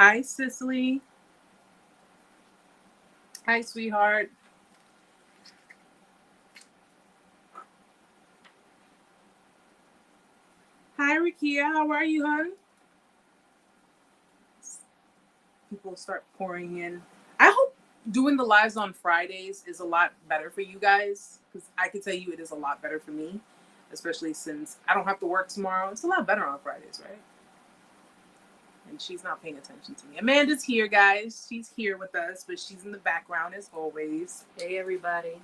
Hi, Cicely. Hi, sweetheart. Hi, Rakia. How are you, hon? People start pouring in. I hope doing the lives on Fridays is a lot better for you guys, because I can tell you it is a lot better for me, especially since I don't have to work tomorrow. It's a lot better on Fridays, right? And she's not paying attention to me. Amanda's here, guys. She's here with us, but she's in the background as always. Hey, everybody.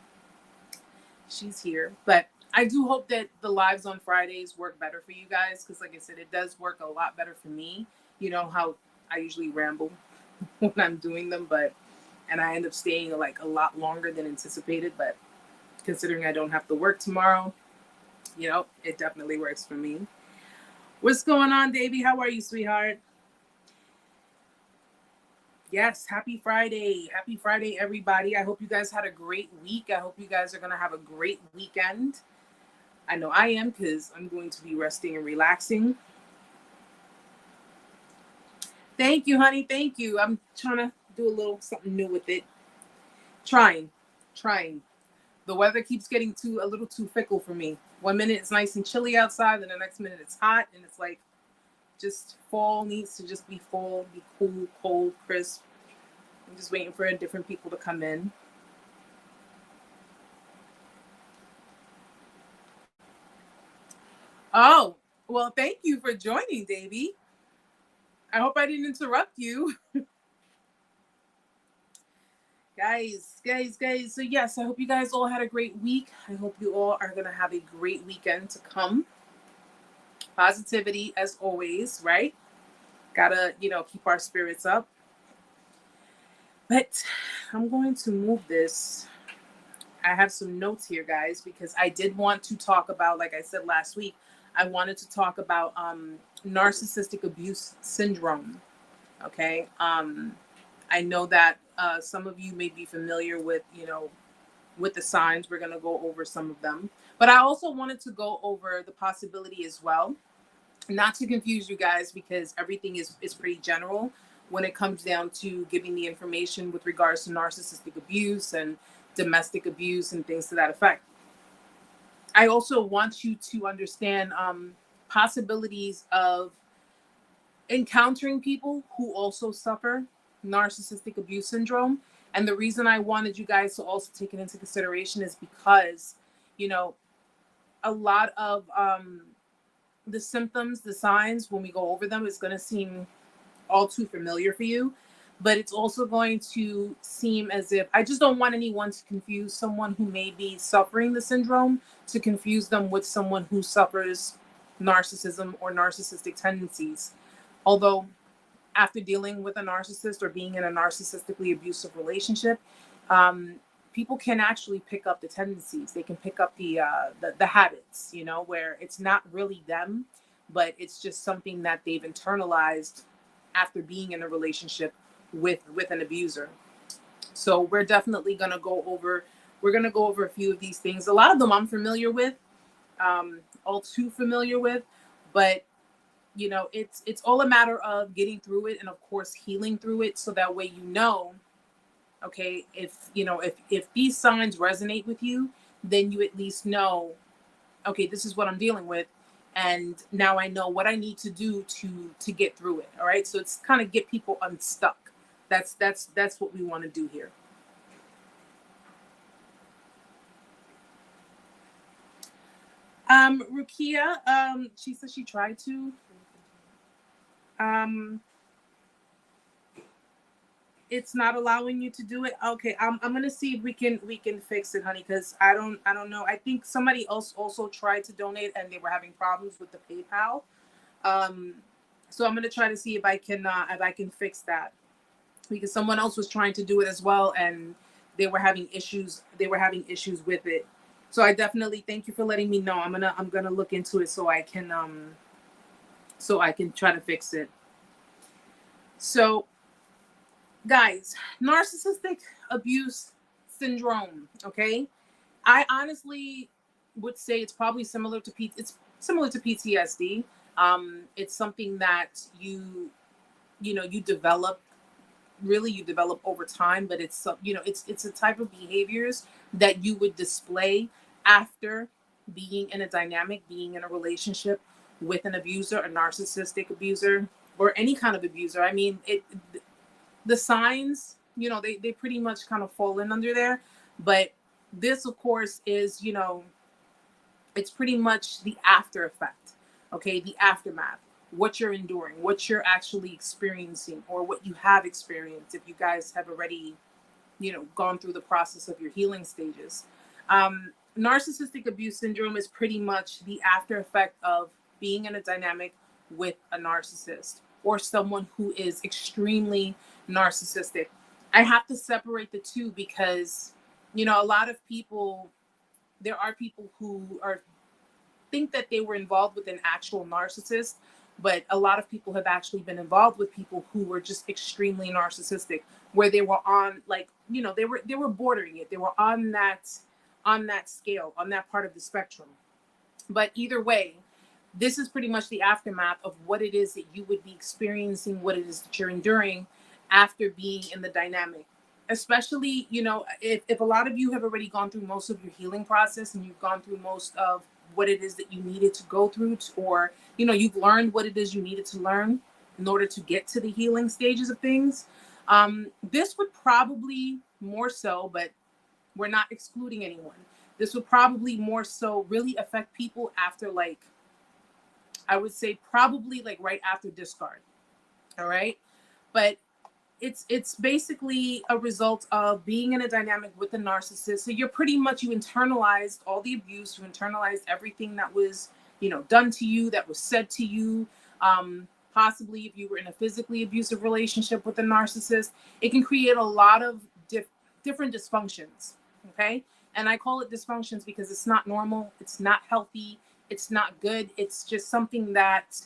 She's here. But I do hope that the lives on Fridays work better for you guys, because, like I said, it does work a lot better for me. You know how I usually ramble when I'm doing them, and I end up staying like a lot longer than anticipated. But considering I don't have to work tomorrow, it definitely works for me. What's going on, Davey? How are you, sweetheart? Yes, happy Friday. Happy Friday, everybody. I hope you guys had a great week. I hope you guys are going to have a great weekend. I know I am, because I'm going to be resting and relaxing. Thank you, honey. Thank you. I'm trying to do a little something new with it. Trying. The weather keeps getting a little too fickle for me. 1 minute it's nice and chilly outside, and the next minute it's hot, and it's like just fall needs to just be fall, be cool, cold, crisp. I'm just waiting for different people to come in. Oh, well, thank you for joining, Davey. I hope I didn't interrupt you. Guys. So yes, I hope you guys all had a great week. I hope you all are going to have a great weekend to come. Positivity as always, right? Gotta, keep our spirits up. But I'm going to move this. I have some notes here, guys, because I did want to talk about, like I said last week, I wanted to talk about narcissistic abuse syndrome. Okay. I know that some of you may be familiar with, with the signs. We're going to go over some of them. But I also wanted to go over the possibility as well. Not to confuse you guys, because everything is pretty general when it comes down to giving the information with regards to narcissistic abuse and domestic abuse and things to that effect. I also want you to understand possibilities of encountering people who also suffer narcissistic abuse syndrome. And the reason I wanted you guys to also take it into consideration is because, a lot of the symptoms, the signs, when we go over them, is going to seem all too familiar for you. But it's also going to seem as if I just don't want anyone to confuse someone who may be suffering the syndrome, to confuse them with someone who suffers narcissism or narcissistic tendencies. Although after dealing with a narcissist or being in a narcissistically abusive relationship, people can actually pick up the tendencies. They can pick up the habits, where it's not really them, but it's just something that they've internalized after being in a relationship with an abuser. So we're definitely going to go over a few of these things. A lot of them I'm familiar with, all too familiar with, but it's all a matter of getting through it, and of course healing through it, so that way okay, if these signs resonate with you, then you at least know, okay, this is what I'm dealing with, and now I know what I need to do to get through it. All right, so it's kind of get people unstuck. That's what we want to do here. Rukia, she said she tried to. It's not allowing you to do it. Okay, I'm gonna see if we can fix it, honey, because I don't know. I think somebody else also tried to donate and they were having problems with the PayPal. So I'm gonna try to see if I can fix that, because someone else was trying to do it as well and they were having issues with it. So I definitely thank you for letting me know. I'm gonna look into it so I can try to fix it. So guys, narcissistic abuse syndrome, okay? I honestly would say it's probably similar to PTSD. It's something that you you develop, really you develop over time, but it's it's a type of behaviors that you would display after being in a dynamic, being in a relationship with an abuser, a narcissistic abuser, or any kind of abuser. I mean, the signs, they pretty much kind of fall in under there. But this, of course, is, it's pretty much the after effect, okay? The aftermath, what you're enduring, what you're actually experiencing, or what you have experienced if you guys have already, gone through the process of your healing stages. Narcissistic abuse syndrome is pretty much the after effect of being in a dynamic with a narcissist or someone who is extremely narcissistic. I have to separate the two because, a lot of people, there are people who think that they were involved with an actual narcissist, but a lot of people have actually been involved with people who were just extremely narcissistic, where they were on, like, they were bordering it. They were on that scale, on that part of the spectrum. But either way, this is pretty much the aftermath of what it is that you would be experiencing, what it is that you're enduring after being in the dynamic. Especially, if a lot of you have already gone through most of your healing process and you've gone through most of what it is that you needed to go through, or, you've learned what it is you needed to learn in order to get to the healing stages of things. This would probably more so, but we're not excluding anyone. This would probably more so really affect people after, like, I would say probably like right after discard. All right. But it's basically a result of being in a dynamic with a narcissist. So you're pretty much, you internalized all the abuse, you internalized everything that was, done to you, that was said to you. Possibly if you were in a physically abusive relationship with a narcissist, it can create a lot of different dysfunctions. Okay. And I call it dysfunctions because it's not normal. It's not healthy. It's not good. It's just something that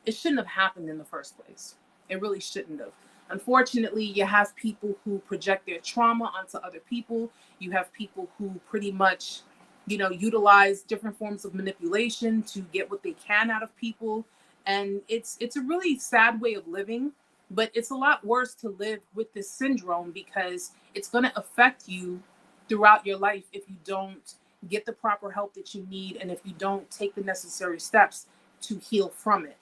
it shouldn't have happened in the first place. It really shouldn't have. Unfortunately, you have people who project their trauma onto other people. You have people who pretty much, utilize different forms of manipulation to get what they can out of people. And it's a really sad way of living, but it's a lot worse to live with this syndrome because it's going to affect you throughout your life if you don't get the proper help that you need and if you don't take the necessary steps to heal from it.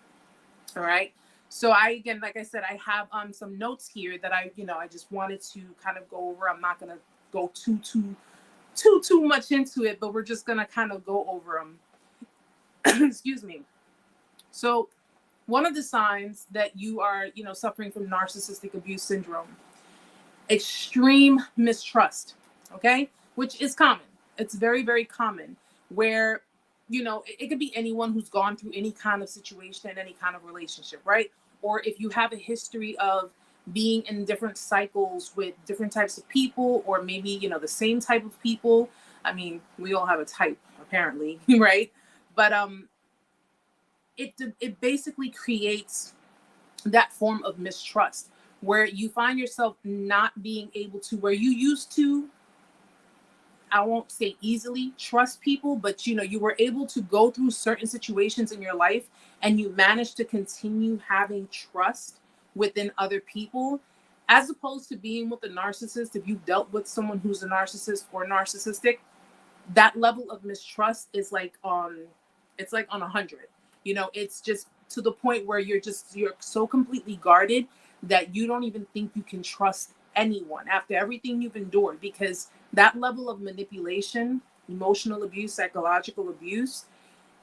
All right. So again, like I said, I have some notes here that I just wanted to kind of go over. I'm not going to go too much into it, but we're just going to kind of go over them. Excuse me. So one of the signs that you are, suffering from narcissistic abuse syndrome, extreme mistrust, okay, which is common. It's very, very common where, it could be anyone who's gone through any kind of situation, any kind of relationship, right? Or if you have a history of being in different cycles with different types of people, or maybe, the same type of people. I mean, we all have a type, apparently, right? But it basically creates that form of mistrust where you find yourself not being able to, where you used to, I won't say easily trust people, but you were able to go through certain situations in your life and you managed to continue having trust within other people, as opposed to being with a narcissist. If you've dealt with someone who's a narcissist or narcissistic, that level of mistrust is like it's like on 100. It's just to the point where you're so completely guarded that you don't even think you can trust anyone after everything you've endured, because that level of manipulation, emotional abuse, psychological abuse,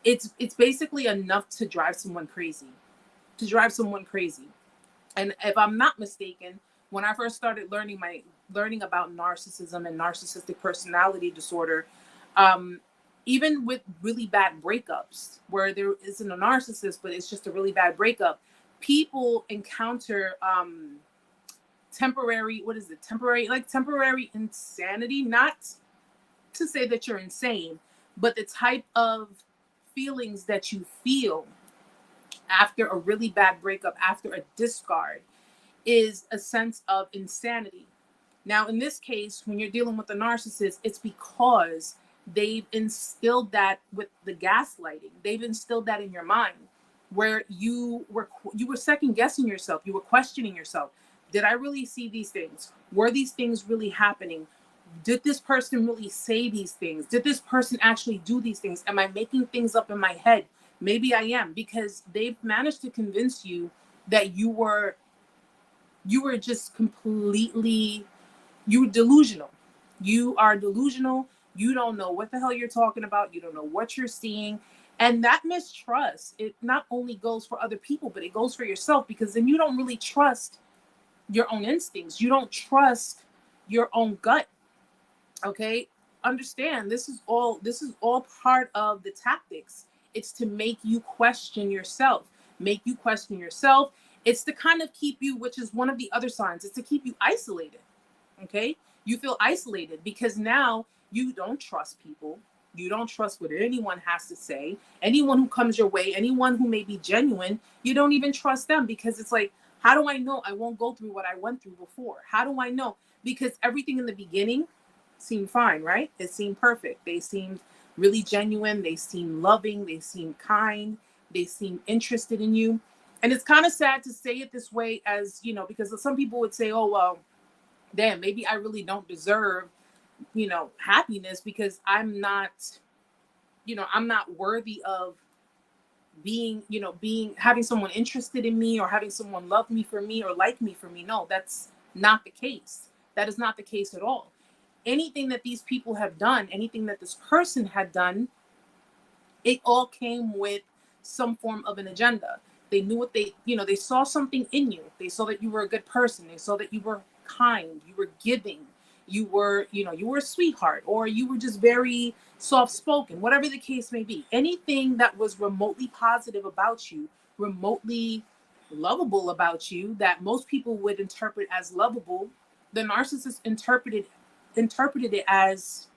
it's basically enough to drive someone crazy. And if I'm not mistaken, when I first started learning about narcissism and narcissistic personality disorder, even with really bad breakups where there isn't a narcissist, but it's just a really bad breakup, people encounter temporary insanity. Not to say that you're insane, but the type of feelings that you feel after a really bad breakup, after a discard, is a sense of insanity. Now, in this case, when you're dealing with a narcissist, it's because they've instilled that with the gaslighting. They've instilled that in your mind where you were second guessing yourself. You were questioning yourself. Did I really see these things? Were these things really happening? Did this person really say these things? Did this person actually do these things? Am I making things up in my head? Maybe I am, because they've managed to convince you that you were just completely, you were delusional. You are delusional. You don't know what the hell you're talking about. You don't know what you're seeing. And that mistrust, it not only goes for other people, but it goes for yourself, because then you don't really trust your own instincts. You don't trust your own gut. Okay? Understand, this is all part of the tactics. It's to make you question yourself. It's to kind of keep you, which is one of the other signs, it's to keep you isolated. Okay? You feel isolated because now you don't trust people. You don't trust what anyone has to say. Anyone who comes your way, anyone who may be genuine, you don't even trust them, because it's like, how do I know I won't go through what I went through before? How do I know? Because everything in the beginning seemed fine, right? It seemed perfect. They seemed really genuine. They seemed loving. They seemed kind. They seemed interested in you. And it's kind of sad to say it this way, as, you know, because some people would say, oh, well, damn, maybe I really don't deserve, you know, happiness, because I'm not worthy of having someone interested in me, or having someone love me for me, or like me for me. No, that's not the case. That is not the case at all. Anything that these people have done, anything that this person had done, it all came with some form of an agenda. They knew what they saw something in you. They saw that you were a good person. They saw that you were kind, you were giving, you were a sweetheart, or you were just very soft-spoken, whatever the case may be. Anything that was remotely positive about you, remotely lovable about you, that most people would interpret as lovable, the narcissist interpreted it as,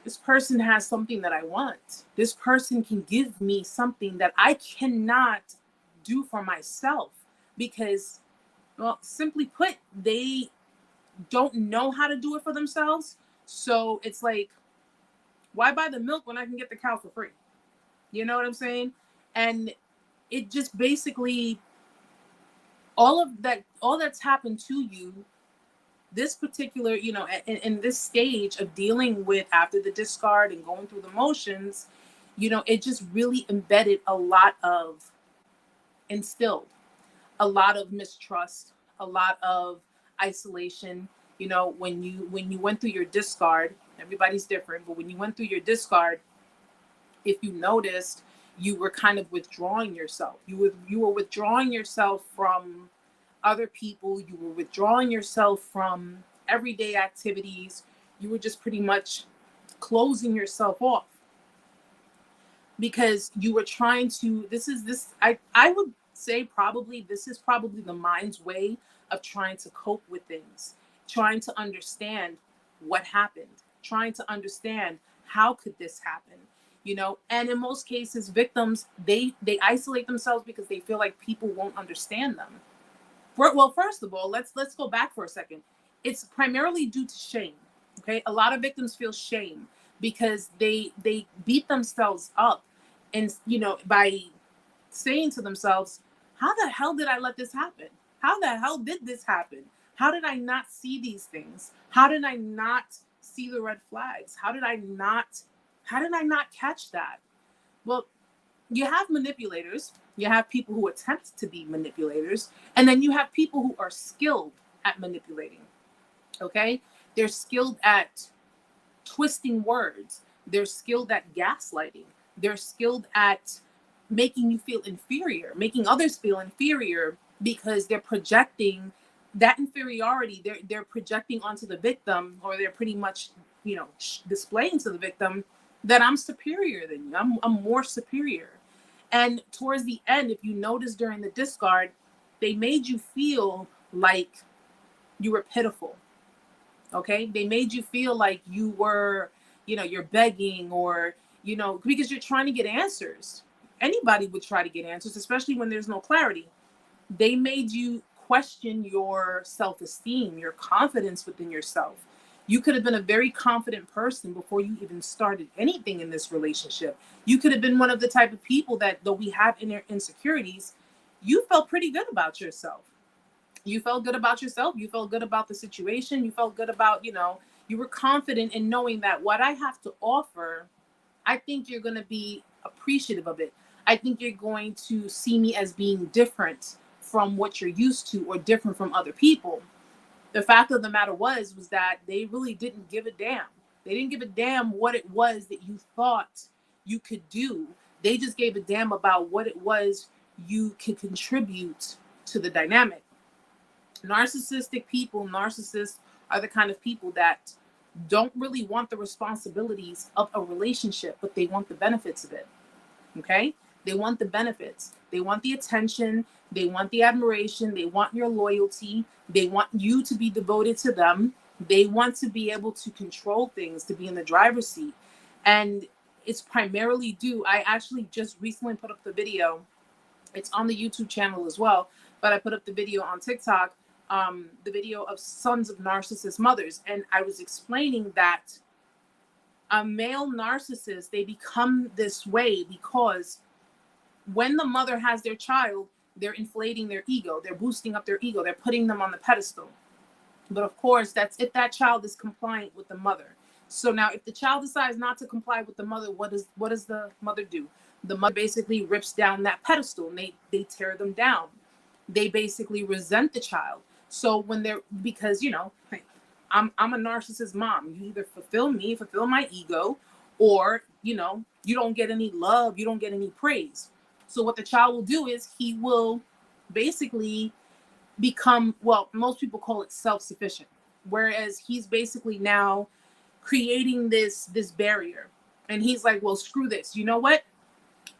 this person has something that I want. This person can give me something that I cannot do for myself, because, well, simply put, they don't know how to do it for themselves. So it's like, why buy the milk when I can get the cow for free? You know what I'm saying? And it just basically, all that's happened to you, this particular, in this stage of dealing with, after the discard and going through the motions, it just really instilled a lot of mistrust, a lot of isolation. When you went through your discard, everybody's different, but when you went through your discard, if you noticed, you were kind of withdrawing yourself. You were withdrawing yourself from other people. You were withdrawing yourself from everyday activities. You were just pretty much closing yourself off, because you were trying to, I would say probably this is probably the mind's way of trying to cope with things, trying to understand what happened, trying to understand how could this happen, and in most cases, victims, they isolate themselves because they feel like people won't understand them. Well, first of all, let's go back for a second. It's primarily due to shame. Okay, a lot of victims feel shame because they beat themselves up, and by saying to themselves, how the hell did I let this happen? How the hell did this happen? How did I not see these things? How did I not see the red flags? How did I not catch that? Well, you have manipulators, you have people who attempt to be manipulators, and then you have people who are skilled at manipulating. Okay? They're skilled at twisting words. They're skilled at gaslighting. They're skilled at making you feel inferior, making others feel inferior, because they're projecting that inferiority. They're projecting onto the victim, or they're pretty much, displaying to the victim that I'm superior than you. I'm more superior. And towards the end, if you notice during the discard, they made you feel like you were pitiful. Okay? They made you feel like you were, you're begging, or, because you're trying to get answers. Anybody would try to get answers, especially when there's no clarity. They made you question your self-esteem, your confidence within yourself. You could have been a very confident person before you even started anything in this relationship. You could have been one of the type of people that, though we have inner insecurities, you felt pretty good about yourself. You felt good about yourself. You felt good about the situation. You felt good about, you were confident in knowing that what I have to offer, I think you're going to be appreciative of it. I think you're going to see me as being different from what you're used to or different from other people. The fact of the matter was that they really didn't give a damn. They didn't give a damn what it was that you thought you could do. They just gave a damn about what it was you could contribute to the dynamic. Narcissistic people, narcissists are the kind of people that don't really want the responsibilities of a relationship, but they want the benefits of it. Okay? They want the benefits. They want the attention. They want the admiration. They want your loyalty. They want you to be devoted to them. They want to be able to control things, to be in the driver's seat. And it's primarily due. I actually just recently put up the video. It's on the YouTube channel as well, but I put up the video on TikTok, the video of sons of narcissist mothers. And I was explaining that a male narcissist, they become this way because when the mother has their child, they're inflating their ego. They're boosting up their ego. They're putting them on the pedestal. But of course, that's if that child is compliant with the mother. So now if the child decides not to comply with the mother, what does the mother do? The mother basically rips down that pedestal and they tear them down. They basically resent the child. So when they're, because, I'm a narcissist mom. You either fulfill my ego, or, you don't get any love. You don't get any praise. So what the child will do is he will basically become, well, most people call it self-sufficient. Whereas he's basically now creating this barrier. And he's like, well, screw this. You know what?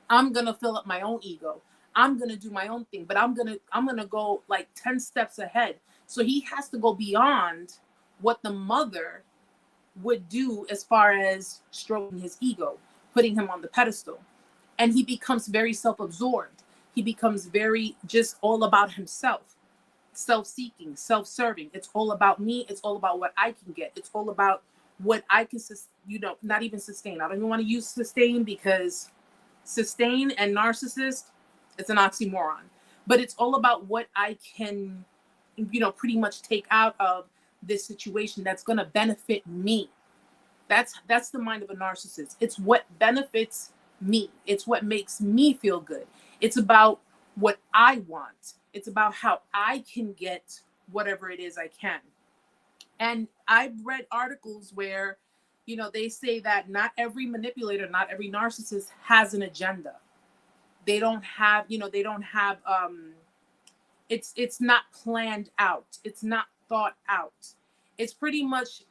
I'm going to fill up my own ego. I'm going to do my own thing, but I'm going to go like 10 steps ahead. So he has to go beyond what the mother would do as far as stroking his ego, putting him on the pedestal. And he becomes very self-absorbed. He becomes very just all about himself, self-seeking, self-serving. It's all about me. It's all about what I can get. It's all about what I can, not even sustain. I don't even want to use sustain, because sustain and narcissist, it's an oxymoron. But it's all about what I can, pretty much take out of this situation that's going to benefit me. That's the mind of a narcissist. It's what benefits me. It's what makes me feel good. It's about what I want. It's about how I can get whatever it is I can. And I've read articles where, they say that not every manipulator, not every narcissist has an agenda. They don't have, it's not planned out. It's not thought out. It's pretty much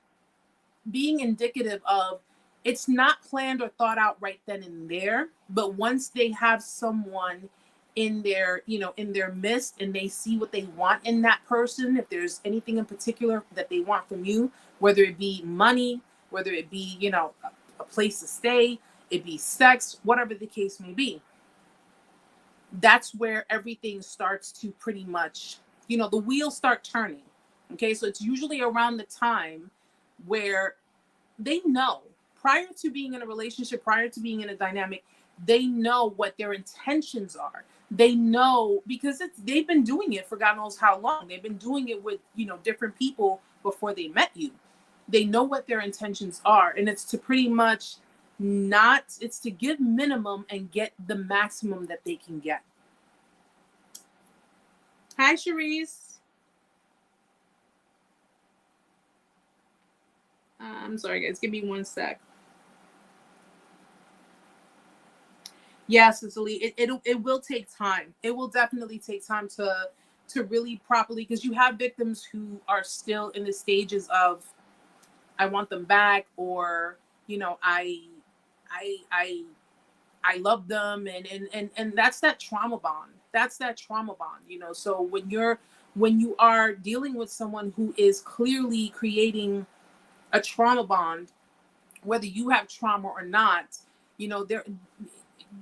being indicative of, it's not planned or thought out right then and there, but once they have someone in their, in their midst, and they see what they want in that person, if there's anything in particular that they want from you, whether it be money, whether it be, a place to stay, it be sex, whatever the case may be, that's where everything starts to pretty much, the wheels start turning. Okay, so it's usually around the time where they know, prior to being in a relationship, prior to being in a dynamic, they know what their intentions are. They know, because they've been doing it for God knows how long. They've been doing it with, different people before they met you. They know what their intentions are. And it's to pretty much it's to give minimum and get the maximum that they can get. Hi, Cherise. I'm sorry, guys. Give me one sec. Yes, Cicely, it will take time. It will definitely take time to really properly, because you have victims who are still in the stages of, I want them back, or I love them, and that's that trauma bond. That's that trauma bond. So when you are dealing with someone who is clearly creating a trauma bond, whether you have trauma or not,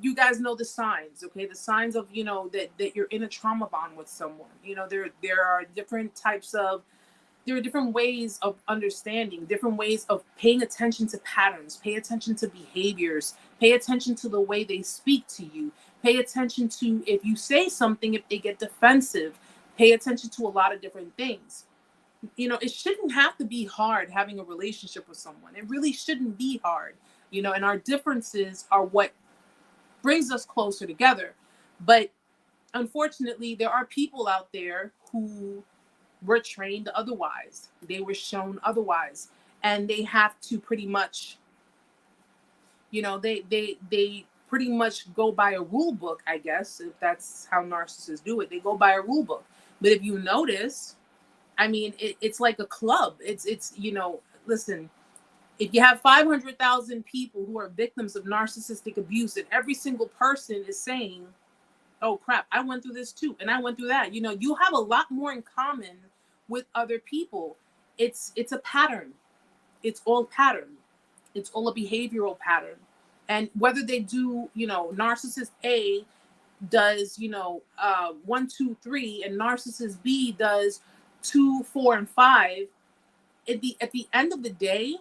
you guys know the signs, okay? The signs of, that you're in a trauma bond with someone. There are different types of there are different ways of understanding, different ways of paying attention to patterns, pay attention to behaviors, pay attention to the way they speak to you, pay attention to if you say something, if they get defensive, pay attention to a lot of different things. You know, it shouldn't have to be hard having a relationship with someone. It really shouldn't be hard, you know, and our differences are what brings us closer together. But unfortunately, there are people out there who were trained otherwise. They were shown otherwise. And they have to pretty much, you know, they pretty much go by a rule book, I guess, if that's how narcissists do it. They go by a rule book. But if you notice, I mean, it's like a club. It's you know, listen, if you have 500,000 people who are victims of narcissistic abuse, and every single person is saying, oh crap, I went through this too, and I went through that, you know, you have a lot more in common with other people. It's a pattern. It's all pattern. It's all a behavioral pattern. And whether they do, you know, narcissist A does, you know, 1, 2, 3, and narcissist B does 2, 4, and 5. At the end of the day,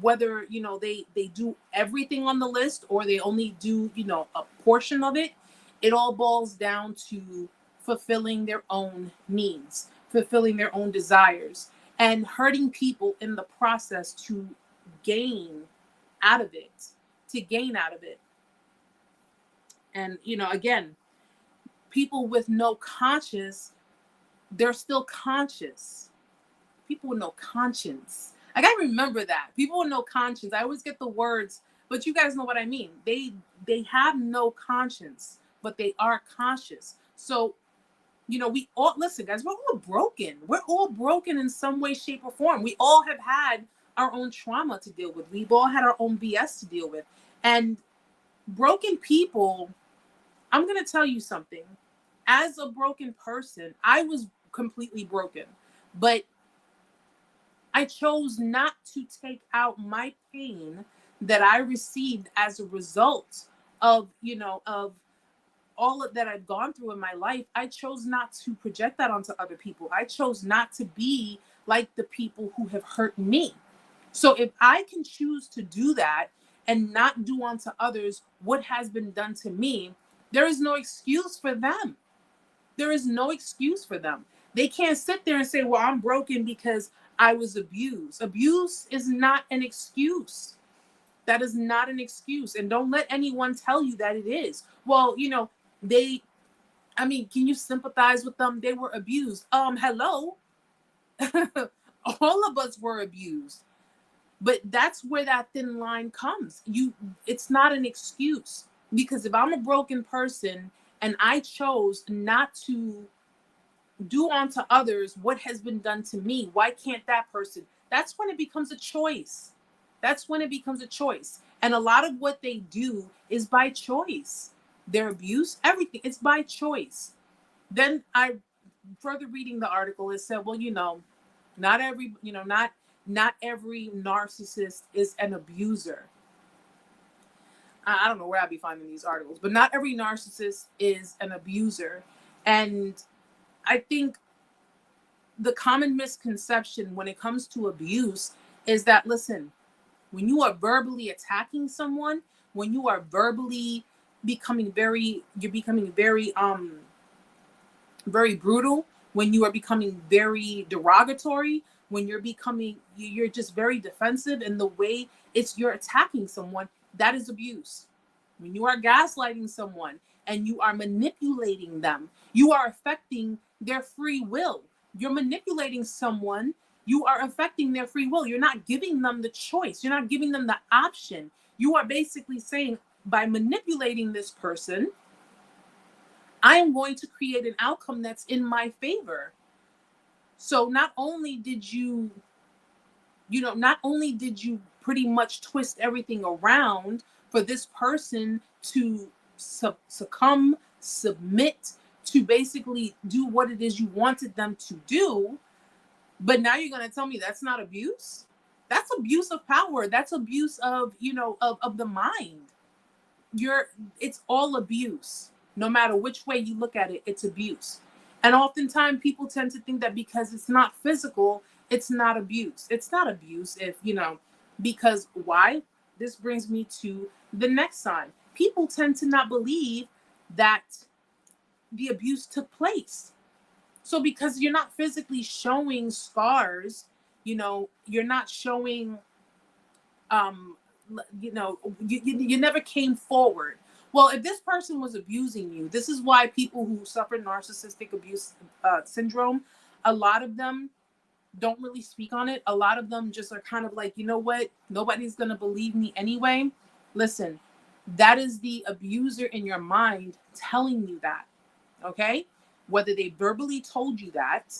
whether, you know, they do everything on the list or they only do, you know, a portion of it, it all boils down to fulfilling their own needs, fulfilling their own desires, and hurting people in the process to gain out of it, And, you know, again, people with no conscience, they're still conscious. People with no conscience. I gotta remember that. People with no conscience. I always get the words, but you guys know what I mean. They have no conscience, but they are conscious. So, you know, we all, listen, guys, we're all broken. We're all broken in some way, shape, or form. We all have had our own trauma to deal with. We've all had our own BS to deal with. And broken people, I'm gonna tell you something. As a broken person, I was completely broken, but I chose not to take out my pain that I received as a result of, you know, of all of that I've gone through in my life. I chose not to project that onto other people. I chose not to be like the people who have hurt me. So if I can choose to do that and not do unto others what has been done to me, there is no excuse for them. There is no excuse for them. They can't sit there and say, well, I'm broken because I was abused. Abuse is not an excuse. That is not an excuse. And don't let anyone tell you that it is. Well, you know, can you sympathize with them? They were abused. Hello. All of us were abused. But that's where that thin line comes. It's not an excuse. Because if I'm a broken person and I chose not to do unto others what has been done to me, why can't that person? That's when it becomes a choice. That's when it becomes a choice. And a lot of what they do is by choice. Their abuse, everything, it's by choice. Then I, further reading the article, it said, well, you know, not every narcissist is an abuser. I don't know where I'd be finding these articles, but not every narcissist is an abuser. And I think the common misconception when it comes to abuse is that, listen, when you are verbally attacking someone, when you are verbally becoming very brutal, when you are becoming very derogatory, when you're just very defensive in the way you're attacking someone, that is abuse. When you are gaslighting someone and you are manipulating them, you are affecting their free will. You're manipulating someone, you are affecting their free will. You're not giving them the choice. You're not giving them the option. You are basically saying, by manipulating this person, I am going to create an outcome that's in my favor. So not only did you pretty much twist everything around for this person to submit, to basically do what it is you wanted them to do, but now you're going to tell me that's not abuse? That's abuse of power. That's abuse of, of the mind. It's all abuse. No matter which way you look at it, it's abuse. And oftentimes people tend to think that because it's not physical, It's not abuse. It's not abuse if, because why? This brings me to the next sign. People tend to not believe that the abuse took place. So because you're not physically showing scars, you're not showing, you never came forward. Well, if this person was abusing you, this is why people who suffer narcissistic abuse syndrome, a lot of them don't really speak on it. A lot of them just are kind of like, you know what? Nobody's going to believe me anyway. Listen, that is the abuser in your mind telling you that. Okay? Whether they verbally told you that,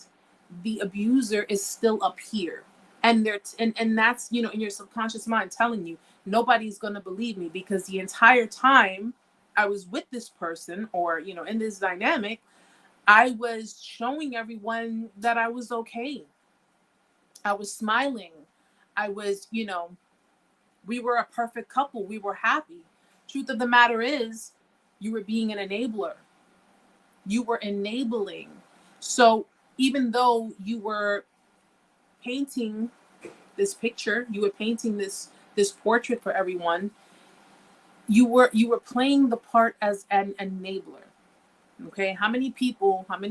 the abuser is still up here. And and that's, in your subconscious mind telling you, nobody's going to believe me, because the entire time I was with this person, or, in this dynamic, I was showing everyone that I was okay. I was smiling. I was, we were a perfect couple. We were happy. Truth of the matter is, you were being an enabler. You were enabling. So even though you were painting this picture, you were painting this portrait for everyone, you were playing the part as an enabler. Okay, how many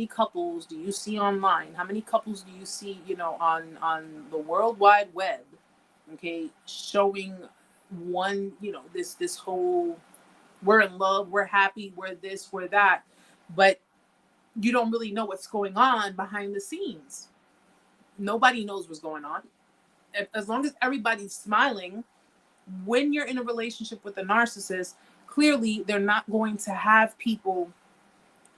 couples do you see online? How many couples do you see, on the World Wide Web? Okay, showing one, this whole, we're in love, we're happy, we're this, we're that, but you don't really know what's going on behind the scenes. Nobody knows what's going on. As long as everybody's smiling, when you're in a relationship with a narcissist, clearly they're not going to have people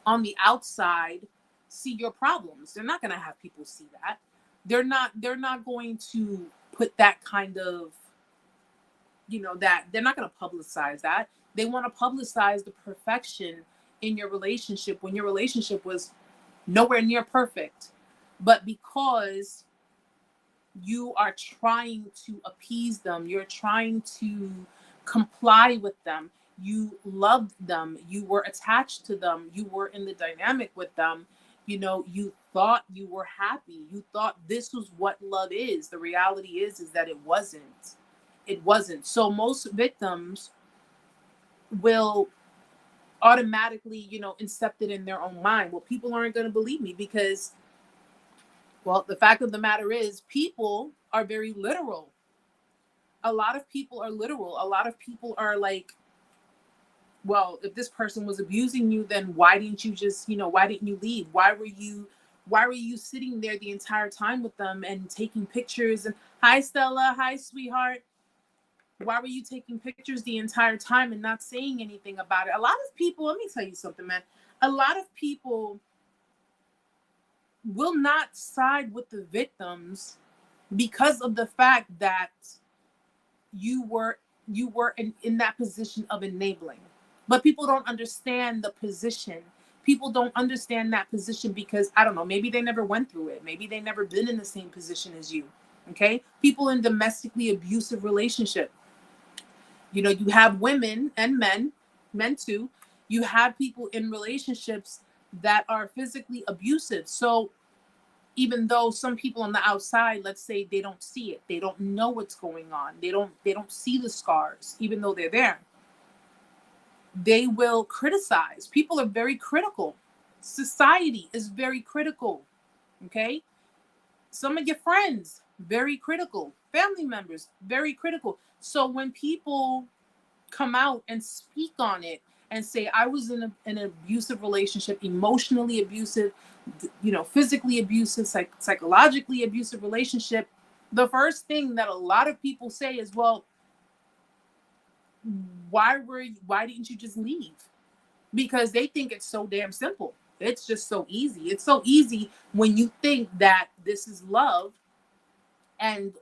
on the outside see your problems. They're not going to have people see that. They're not going to put that kind of, that they're not going to publicize that. They want to publicize the perfection in your relationship when your relationship was nowhere near perfect. But because you are trying to appease them, you're trying to comply with them, you loved them, you were attached to them, you were in the dynamic with them, you thought you were happy, you thought this was what love is. The reality is that it wasn't. So most victims will automatically, incept it in their own mind. Well, people aren't going to believe me because, well, the fact of the matter is, people are very literal. A lot of people are literal. A lot of people are like, well, if this person was abusing you, then why didn't you just, why didn't you leave? Why were you sitting there the entire time with them and taking pictures? And hi, Stella. Hi, sweetheart. Why were you taking pictures the entire time and not saying anything about it? A lot of people, let me tell you something, man. A lot of people will not side with the victims because of the fact that you were in that position of enabling. But people don't understand the position. People don't understand that position because, I don't know, maybe they never went through it. Maybe they never been in the same position as you. Okay? People in domestically abusive relationship. You have women and men too. You have people in relationships that are physically abusive. So even though some people on the outside, let's say, they don't see it, they don't know what's going on, they don't see the scars, even though they're there, they will criticize. People are very critical. Society is very critical. Okay? Some of your friends, very critical. Family members, very critical. So when people come out and speak on it and say, I was in an abusive relationship, emotionally abusive, physically abusive, psychologically abusive relationship, the first thing that a lot of people say is, well, why didn't you just leave? Because they think it's so damn simple. It's just so easy. It's so easy when you think that this is love and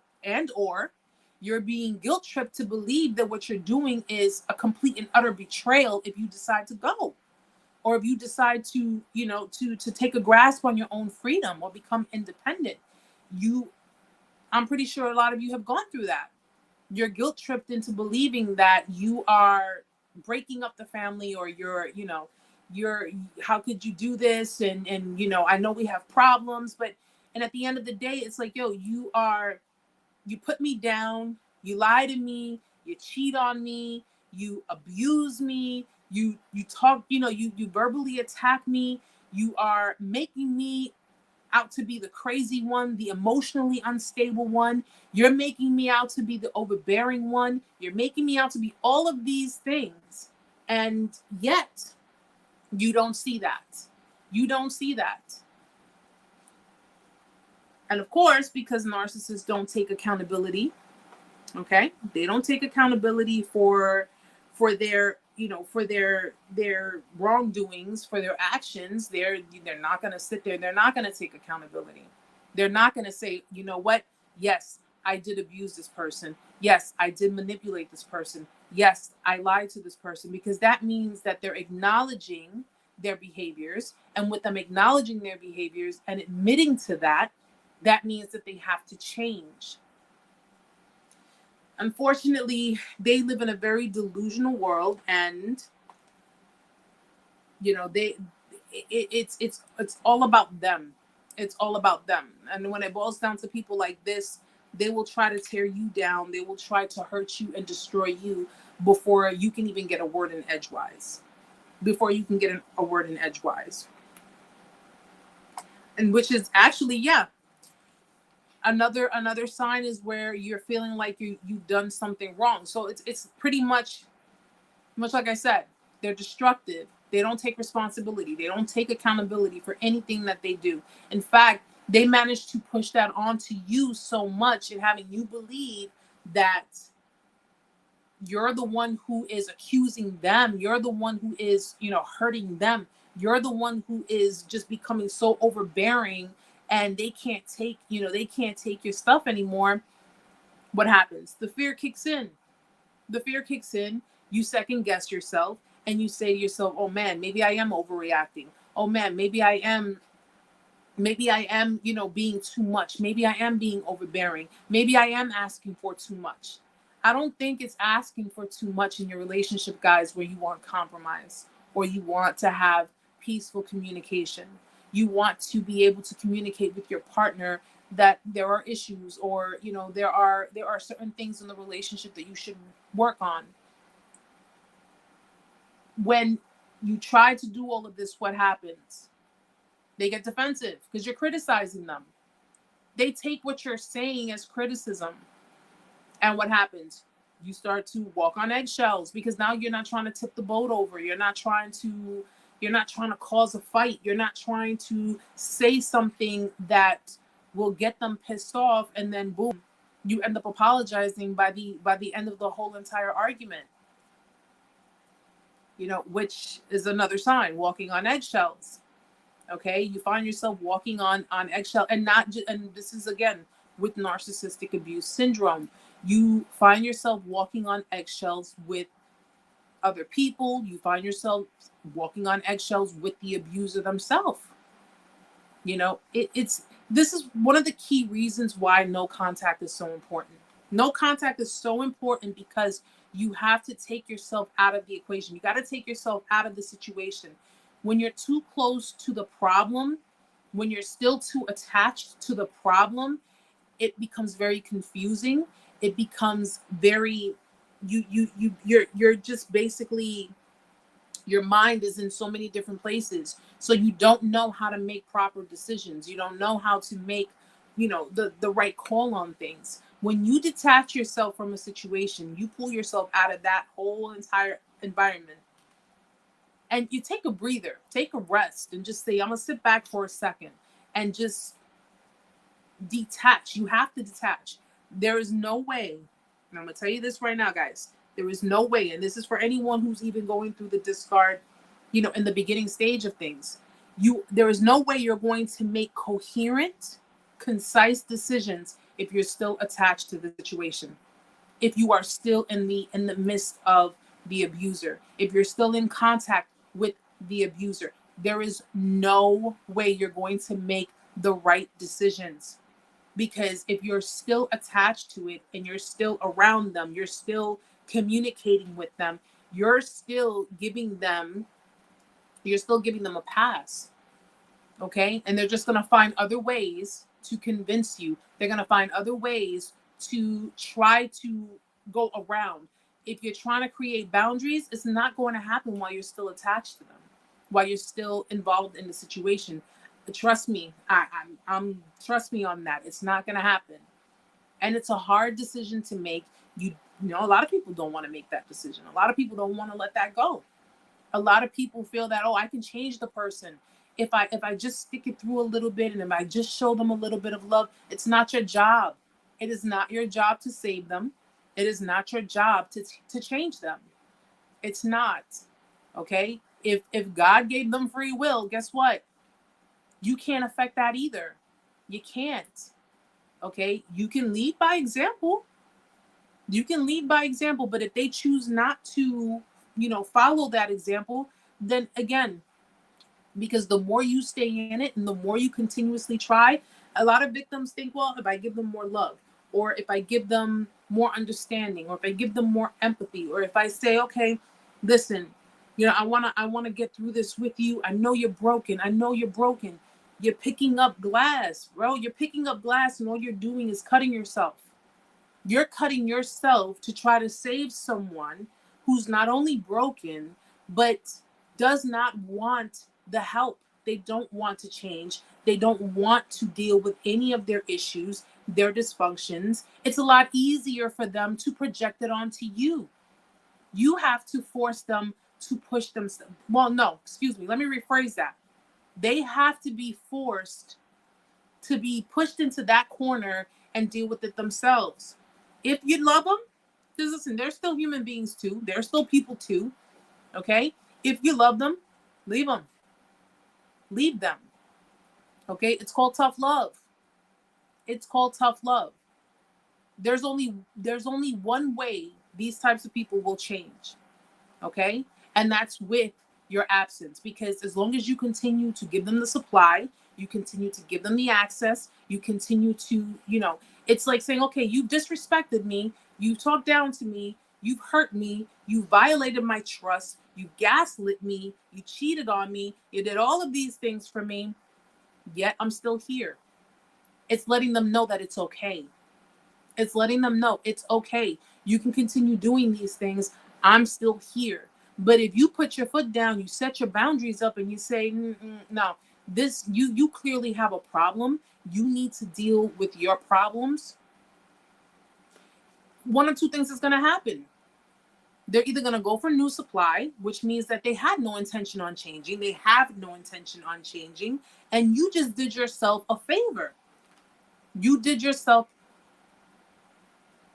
or you're being guilt tripped to believe that what you're doing is a complete and utter betrayal if you decide to go, or if you decide to, to take a grasp on your own freedom or become independent. I'm pretty sure a lot of you have gone through that. You're guilt tripped into believing that you are breaking up the family, or you're how could you do this? And I know we have problems, but And at the end of the day, it's like, yo, you put me down, you lie to me, you cheat on me, you abuse me, you talk, you verbally attack me, you are making me out to be the crazy one, the emotionally unstable one. You're making me out to be the overbearing one. You're making me out to be all of these things. And yet, you don't see that. You don't see that. And of course, because narcissists don't take accountability, okay? They don't take accountability for their, for their wrongdoings, for their actions. They're not going to sit there. They're not going to take accountability. They're not going to say, you know what? Yes, I did abuse this person. Yes, I did manipulate this person. Yes, I lied to this person, because that means that they're acknowledging their behaviors. And with them acknowledging their behaviors and admitting to that, that means that they have to change. Unfortunately, they live in a very delusional world, and it's all about them. It's all about them. And when it boils down to people like this, they will try to tear you down. They will try to hurt you and destroy you before you can even get a word in edgewise. And which is actually, another sign is where you're feeling like you've done something wrong. So it's pretty much like I said, they're destructive. They don't take responsibility. They don't take accountability for anything that they do. In fact, they manage to push that onto you so much, and having you believe that you're the one who is accusing them. You're the one who is, hurting them. You're the one who is just becoming so overbearing, and they can't take your stuff anymore. What happens? The fear kicks in. You second guess yourself, and you say to yourself, oh man, maybe I am overreacting. Oh man, maybe I am, being too much. Maybe I am being overbearing. Maybe I am asking for too much. I don't think it's asking for too much in your relationship, guys, where you want compromise or you want to have peaceful communication. You want to be able to communicate with your partner that there are issues, or there are certain things in the relationship that you should work on. When you try to do all of this, what happens? They get defensive because you're criticizing them. They take what you're saying as criticism. And what happens? You start to walk on eggshells, because now you're not trying to tip the boat over. You're not trying to cause a fight. You're not trying to say something that will get them pissed off, and then boom, you end up apologizing by the end of the whole entire argument. Which is another sign, walking on eggshells. Okay, you find yourself walking on eggshell, and this is again with narcissistic abuse syndrome. You find yourself walking on eggshells with other people. You find yourself walking on eggshells with the abuser themselves. This is one of the key reasons why no contact is so important. No contact is so important because you have to take yourself out of the equation. You got to take yourself out of the situation. When you're too close to the problem, when you're still too attached to the problem, it becomes very confusing. It becomes very, you're just basically, your mind is in so many different places. So you don't know how to make proper decisions. You don't know how to make, the right call on things. When you detach yourself from a situation, you pull yourself out of that whole entire environment, and you take a breather, take a rest, and just say, I'm gonna sit back for a second and just detach. You have to detach. There is no way, and I'm gonna tell you this right now, guys, there is no way, and this is for anyone who's even going through the discard, in the beginning stage of things, there is no way you're going to make coherent, concise decisions if you're still attached to the situation. If you are still in the midst of the abuser, if you're still in contact with the abuser, there is no way you're going to make the right decisions. Because if you're still attached to it and you're still around them, you're still communicating with them, you're still giving them a pass. Okay? And they're just going to find other ways to convince you. They're going to find other ways to try to go around. If you're trying to create boundaries, it's not going to happen while you're still attached to them, while you're still involved in the situation. Trust me, I'm trust me on that. It's not going to happen. And it's a hard decision to make. You know, a lot of people don't want to make that decision. A lot of people don't want to let that go. A lot of people feel that, oh, I can change the person if I just stick it through a little bit, and if I just show them a little bit of love. It's not your job. It is not your job to save them. It is not your job to change them. It's not. Okay? If God gave them free will, guess what? You can't affect that either. You can't. Okay? You can lead by example. You can lead by example, but if they choose not to, follow that example, then again, because the more you stay in it and the more you continuously try, a lot of victims think, well, if I give them more love, or if I give them more understanding, or if I give them more empathy, or if I say, okay, listen, I want to get through this with you. I know you're broken. I know you're broken. You're picking up glass, bro. You're picking up glass, and all you're doing is cutting yourself. You're cutting yourself to try to save someone who's not only broken, but does not want the help. They don't want to change. They don't want to deal with any of their issues, their dysfunctions. It's a lot easier for them to project it onto you. You have to force them to push themselves. Well, no, excuse me. Let me rephrase that. They have to be forced to be pushed into that corner and deal with it themselves. If you love them, because listen, they're still human beings too. They're still people too. Okay? If you love them, leave them. Leave them. Okay? It's called tough love. It's called tough love. There's only one way these types of people will change. Okay? And that's with your absence. Because as long as you continue to give them the supply, you continue to give them the access, you continue to, it's like saying, okay, you disrespected me, you talked down to me, you've hurt me, you violated my trust, you gaslit me, you cheated on me, you did all of these things for me, yet I'm still here. It's letting them know that it's okay. It's letting them know it's okay. You can continue doing these things. I'm still here. But if you put your foot down, you set your boundaries up, and you say, no, this, you clearly have a problem. You need to deal with your problems. One or two things is going to happen. They're either going to go for new supply, which means that they had no intention on changing. They have no intention on changing. And you just did yourself a favor. You did yourself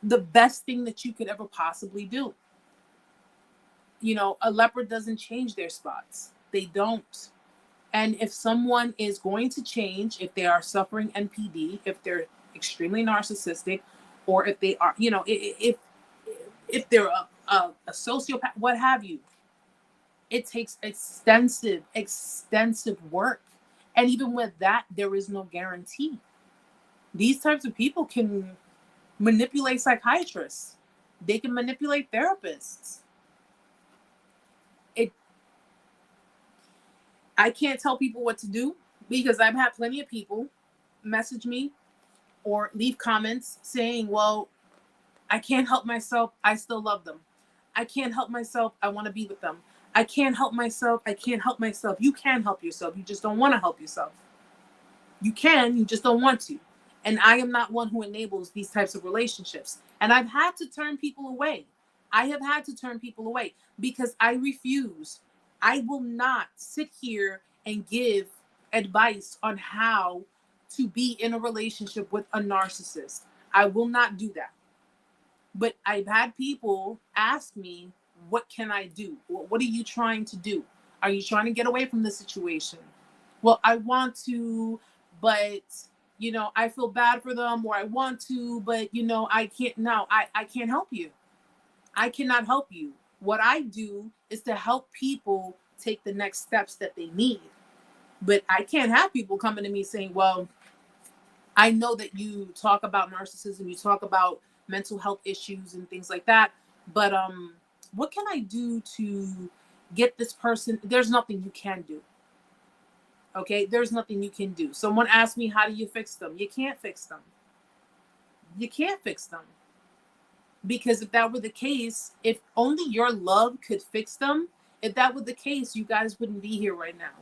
the best thing that you could ever possibly do. A leopard doesn't change their spots. They don't. And if someone is going to change, if they are suffering NPD, if they're extremely narcissistic, or if they are, if they're a sociopath, what have you, it takes extensive work. And even with that, there is no guarantee. These types of people can manipulate psychiatrists. They can manipulate therapists. I can't tell people what to do, because I've had plenty of people message me or leave comments saying, well, I can't help myself. I still love them. I can't help myself. I want to be with them. I can't help myself. I can't help myself. You can help yourself. You just don't want to help yourself. You can, you just don't want to. And I am not one who enables these types of relationships. And I've had to turn people away. I have had to turn people away because I refuse. I will not sit here and give advice on how to be in a relationship with a narcissist. I will not do that. But I've had people ask me, what can I do? What are you trying to do? Are you trying to get away from the situation? Well, I want to, but, I feel bad for them, or I want to, but, I can't. No, I can't help you. I cannot help you. What I do is to help people take the next steps that they need. But I can't have people coming to me saying, well, I know that you talk about narcissism, you talk about mental health issues and things like that, but what can I do to get this person? There's nothing you can do. Okay, there's nothing you can do. Someone asked me, how do you fix them? You can't fix them. You can't fix them. Because if that were the case, if only your love could fix them, if that were the case, you guys wouldn't be here right now.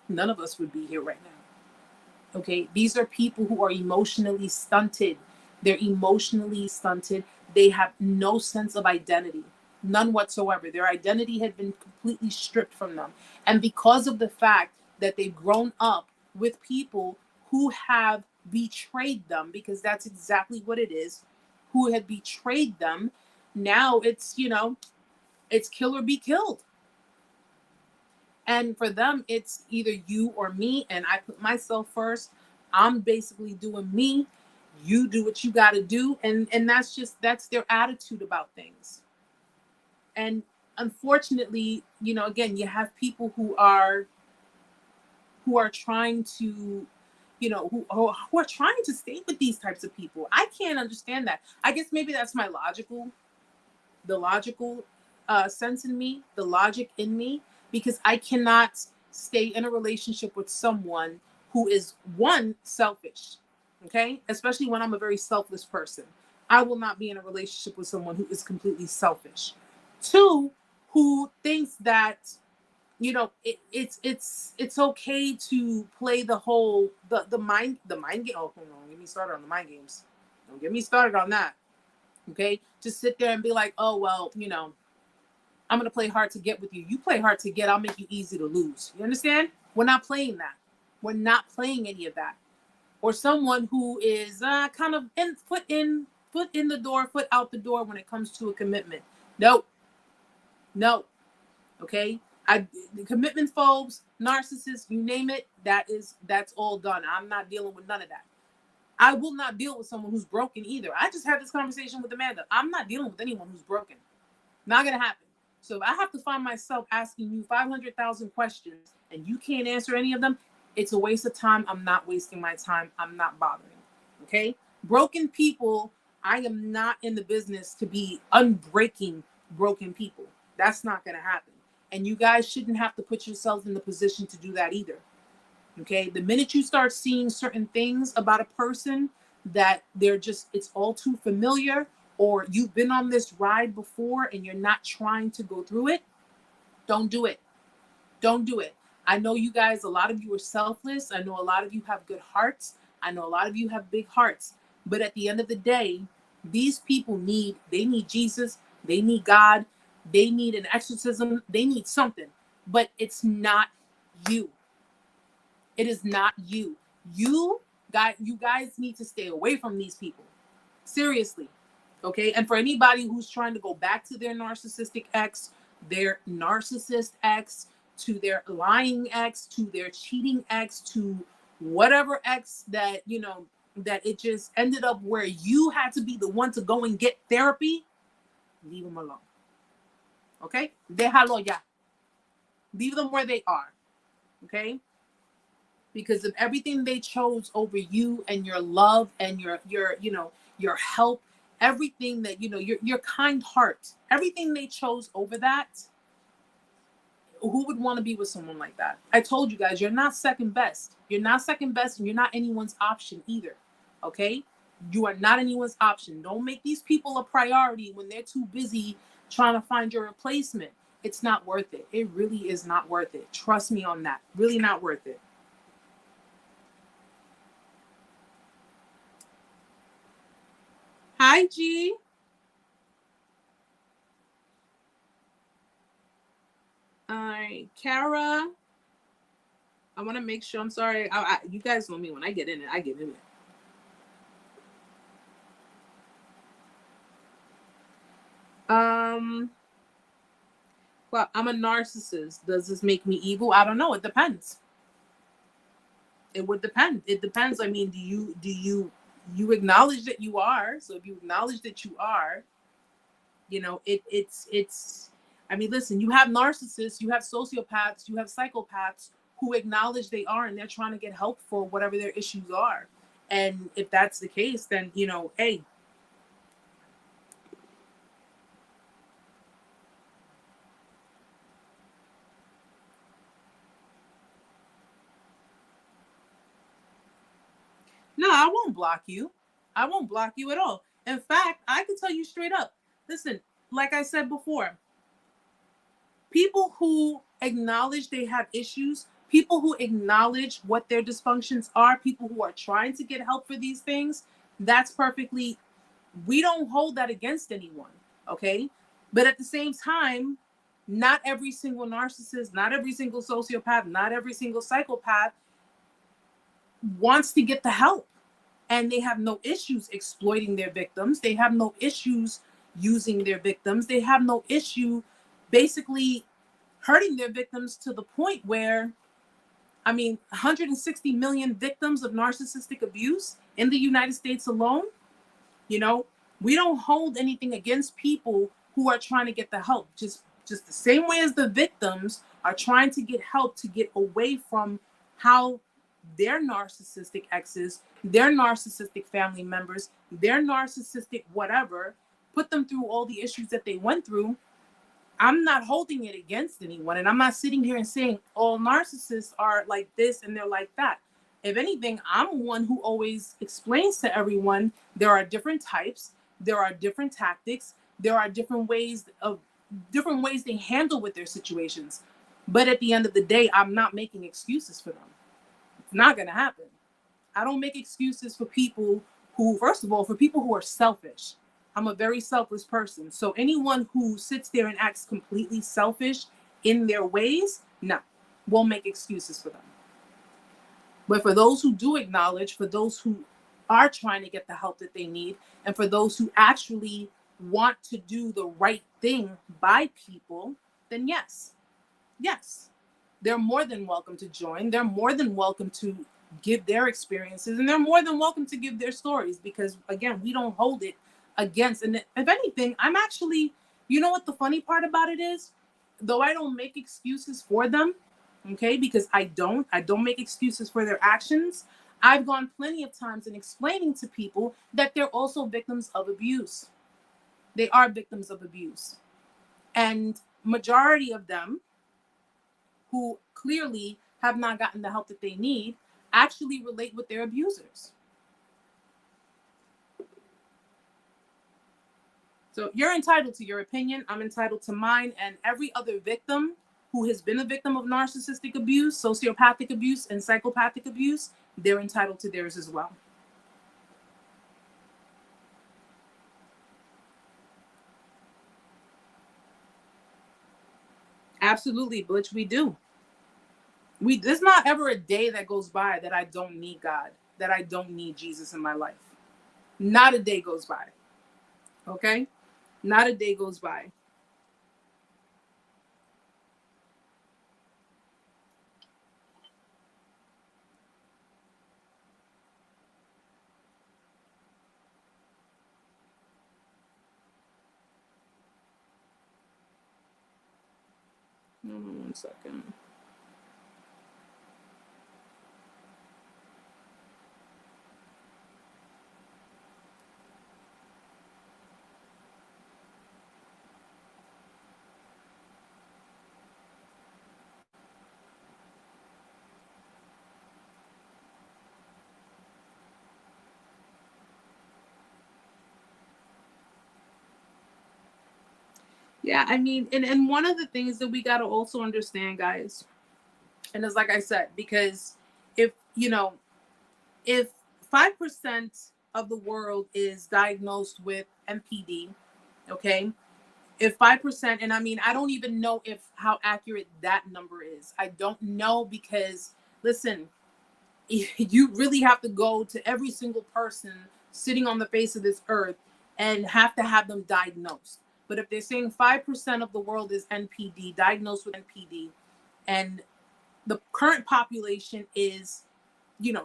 None of us would be here right now. Okay, these are people who are emotionally stunted. They're emotionally stunted. They have no sense of identity, none whatsoever. Their identity had been completely stripped from them. And because of the fact that they've grown up with people who have betrayed them, because that's exactly what it is, who had betrayed them, now it's, it's kill or be killed. And for them, it's either you or me. And I put myself first. I'm basically doing me. You do what you got to do. And that's their attitude about things. And unfortunately, again, you have people who are trying to, who are trying to stay with these types of people. I can't understand that. I guess maybe that's my logical sense in me, the logic in me, because I cannot stay in a relationship with someone who is, one, selfish, okay? Especially when I'm a very selfless person. I will not be in a relationship with someone who is completely selfish. Two, who thinks that, it's okay to play the whole the mind game. Oh, hold on, don't get me started on the mind games. Don't get me started on that. Okay, just sit there and be like, oh well, I'm gonna play hard to get with you. You play hard to get, I'll make you easy to lose. You understand? We're not playing that. We're not playing any of that. Or someone who is kind of foot in the door, foot out the door when it comes to a commitment. Nope. No. Okay. The commitment phobes, narcissists, you name it, that's all done. I'm not dealing with none of that. I will not deal with someone who's broken either. I just had this conversation with Amanda. I'm not dealing with anyone who's broken. Not gonna happen. So if I have to find myself asking you 500,000 questions and you can't answer any of them, it's a waste of time. I'm not wasting my time. I'm not bothering. Okay? Broken people, I am not in the business to be unbreaking broken people. That's not gonna happen. And you guys shouldn't have to put yourselves in the position to do that either. Okay, the minute you start seeing certain things about a person that it's all too familiar, or you've been on this ride before and you're not trying to go through it, don't do it. Don't do it. I know you guys, a lot of you are selfless. I know a lot of you have good hearts. I know a lot of you have big hearts. But at the end of the day, these people need Jesus. They need God. They need an exorcism. They need something. But it's not you. It is not you. You guys need to stay away from these people. Seriously. Okay? And for anybody who's trying to go back to their narcissistic ex, their narcissist ex, to their lying ex, to their cheating ex, to whatever ex that, that it just ended up where you had to be the one to go and get therapy, leave them alone. Okay? Déjalo ya. Leave them where they are. Okay? Because of everything they chose over you and your love and your help, everything that, your kind heart, everything they chose over that, who would want to be with someone like that? I told you guys, you're not second best. You're not second best, and you're not anyone's option either. Okay? You are not anyone's option. Don't make these people a priority when they're too busy trying to find your replacement. It's not worth it. It really is not worth it. Trust me on that. Really not worth it. Hi, G. All right, Kara. I want to make sure. I'm sorry. You guys know me. When I get in it, I get in it. Well, I'm a narcissist. Does this make me evil? I don't know. It depends. It would depend. It depends. I mean, do you acknowledge that you are? So if you acknowledge that you are, it's. I mean, listen. You have narcissists. You have sociopaths. You have psychopaths who acknowledge they are, and they're trying to get help for whatever their issues are. And if that's the case, then hey. No, I won't block you. I won't block you at all. In fact, I can tell you straight up. Listen, like I said before, people who acknowledge they have issues, people who acknowledge what their dysfunctions are, people who are trying to get help for these things, that's perfectly, we don't hold that against anyone, okay? But at the same time, not every single narcissist, not every single sociopath, not every single psychopath wants to get the help. And they have no issues exploiting their victims. They have no issues using their victims. They have no issue basically hurting their victims to the point where, I mean, 160 million victims of narcissistic abuse in the United States alone. You know, we don't hold anything against people who are trying to get the help. Just the same way as the victims are trying to get help to get away from how their narcissistic exes, their narcissistic family members, their narcissistic whatever, put them through all the issues that they went through. I'm not holding it against anyone. And I'm not sitting here and saying all narcissists are like this and they're like that. If anything, I'm one who always explains to everyone there are different types, there are different tactics, there are different ways they handle with their situations. But at the end of the day, I'm not making excuses for them. It's not going to happen. I don't make excuses for people who, first of all, for people who are selfish. I'm a very selfless person. So anyone who sits there and acts completely selfish in their ways, no, won't make excuses for them. But for those who do acknowledge, for those who are trying to get the help that they need, and for those who actually want to do the right thing by people, then yes, they're more than welcome to join. They're more than welcome to give their experiences, and they're more than welcome to give their stories, because again, we don't hold it against. And if anything, I'm actually, you know what the funny part about it is, though I don't make excuses for them, okay, because I don't make excuses for their actions. I've gone plenty of times in explaining to people that they're also victims of abuse. They are victims of abuse. And majority of them who clearly have not gotten the help that they need actually relate with their abusers. So you're entitled to your opinion. I'm entitled to mine. And every other victim who has been a victim of narcissistic abuse, sociopathic abuse, and psychopathic abuse, they're entitled to theirs as well. Absolutely, Butch, we do. There's not ever a day that goes by that I don't need God, that I don't need Jesus in my life. Not a day goes by. Okay? Not a day goes by. One second. Yeah, I mean, and one of the things that we got to also understand, guys, and it's like I said, because if 5% of the world is diagnosed with MPD, okay, if 5%, and I mean, I don't even know how accurate that number is. I don't know, because listen, you really have to go to every single person sitting on the face of this earth and have to have them diagnosed. But if they're saying 5% of the world is NPD, diagnosed with NPD, and the current population is,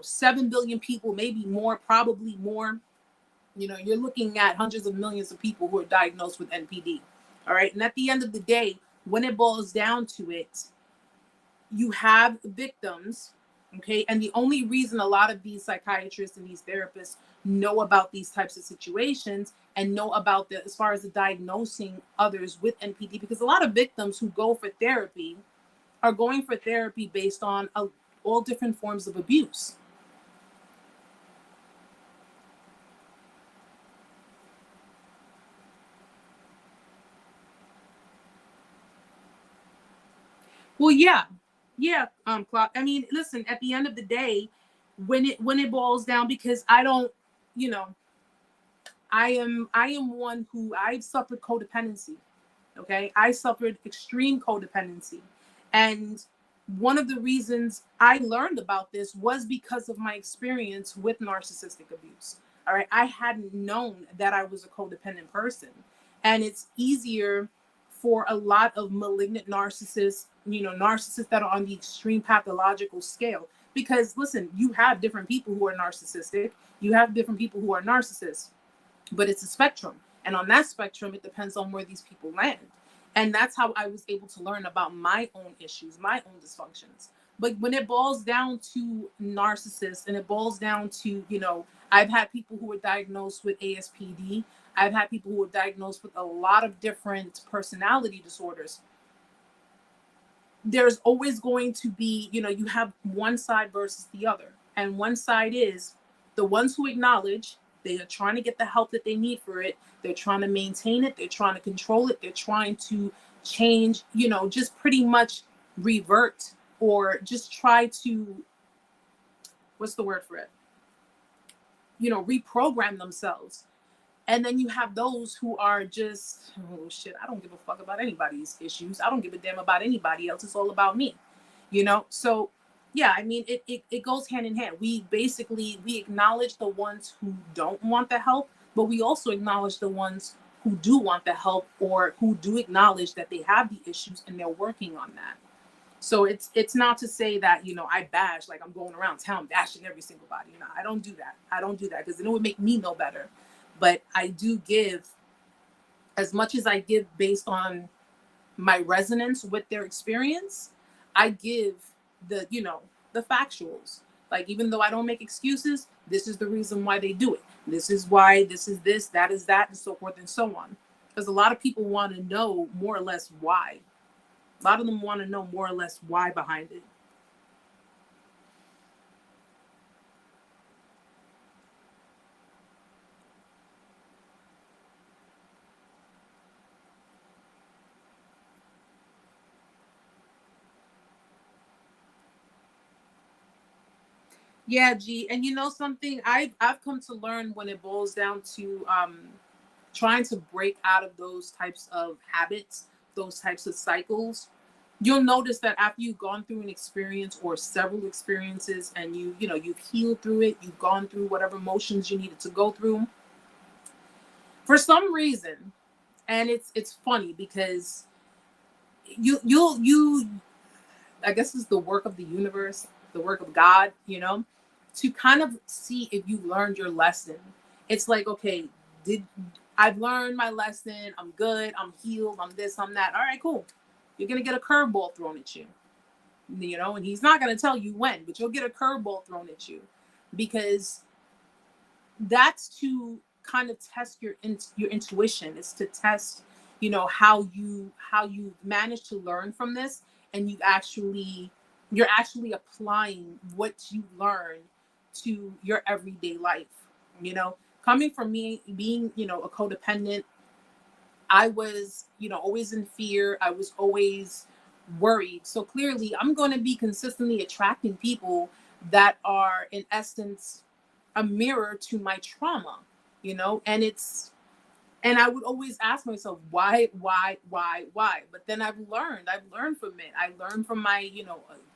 7 billion people, maybe more, probably more, you're looking at hundreds of millions of people who are diagnosed with NPD. All right. And at the end of the day, when it boils down to it, you have victims. Okay. And the only reason a lot of these psychiatrists and these therapists know about these types of situations and know about as far as the diagnosing others with NPD, because a lot of victims who go for therapy are going for therapy based on all different forms of abuse. Well, yeah, yeah, Clark. I mean, listen. At the end of the day, when it boils down, because I don't, you know, I am one who I've suffered codependency. Okay, I suffered extreme codependency, and one of the reasons I learned about this was because of my experience with narcissistic abuse. All right, I hadn't known that I was a codependent person, and it's easier for a lot of malignant narcissists, narcissists that are on the extreme pathological scale. Because listen, you have different people who are narcissistic, you have different people who are narcissists, but it's a spectrum. And on that spectrum, it depends on where these people land. And that's how I was able to learn about my own issues, my own dysfunctions. But when it boils down to narcissists and it boils down to, I've had people who were diagnosed with ASPD. I've had people who were diagnosed with a lot of different personality disorders. There's always going to be, you have one side versus the other. And one side is the ones who acknowledge they are trying to get the help that they need for it. They're trying to maintain it. They're trying to control it. They're trying to change, just pretty much revert or just try to, what's the word for it? Reprogram themselves. And then you have those who are just, oh shit, I don't give a fuck about anybody's issues. I don't give a damn about anybody else. It's all about me, So yeah, I mean, it goes hand in hand. We acknowledge the ones who don't want the help, but we also acknowledge the ones who do want the help or who do acknowledge that they have the issues and they're working on that. So it's not to say that, I bash, like I'm going around town bashing every single body. I don't do that. I don't do that because then it would make me no better. But I do give as much as I give based on my resonance with their experience. I give the factuals. Like, even though I don't make excuses, this is the reason why they do it. This is why, this is this, that is that, and so forth and so on. Because a lot of people want to know more or less why. A lot of them want to know more or less why behind it. Yeah, G. And something I've come to learn when it boils down to trying to break out of those types of habits, those types of cycles. You'll notice that after you've gone through an experience or several experiences and you've healed through it, you've gone through whatever emotions you needed to go through. For some reason, and it's funny because you I guess it's the work of the universe, the work of God, to kind of see if you learned your lesson. It's like, okay, I've learned my lesson, I'm good, I'm healed, I'm this, I'm that. All right, cool. You're gonna get a curveball thrown at you. And he's not gonna tell you when, but you'll get a curveball thrown at you. Because that's to kind of test your intuition. It's to test, how you manage to learn from this, and you're actually applying what you learn to your everyday life. Coming from me being, a codependent, I was, always in fear. I was always worried. So clearly I'm going to be consistently attracting people that are in essence a mirror to my trauma, and I would always ask myself, why? But then I've learned from it. I learned from my,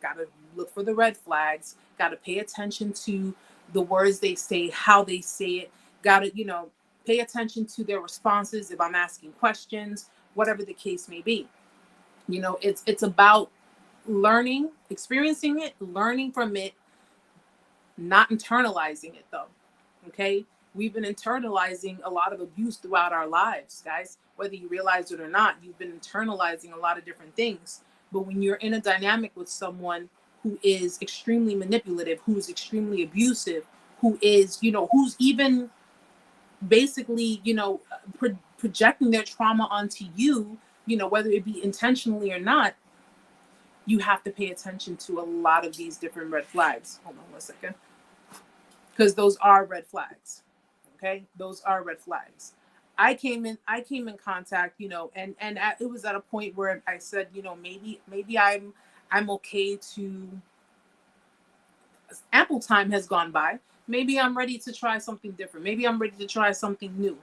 gotta look for the red flags, gotta pay attention to the words they say, how they say it, gotta, pay attention to their responses if I'm asking questions, whatever the case may be. It's about learning, experiencing it, learning from it, not internalizing it though. Okay. We've been internalizing a lot of abuse throughout our lives, guys. Whether you realize it or not, you've been internalizing a lot of different things. But when you're in a dynamic with someone who is extremely manipulative, who's extremely abusive, who is, who's even basically, projecting their trauma onto you, whether it be intentionally or not, you have to pay attention to a lot of these different red flags. Hold on one second. Because those are red flags. Okay, those are red flags. I came in contact, and it was at a point where I said, maybe I'm okay to, ample time has gone by. Maybe I'm ready to try something different. Maybe I'm ready to try something new.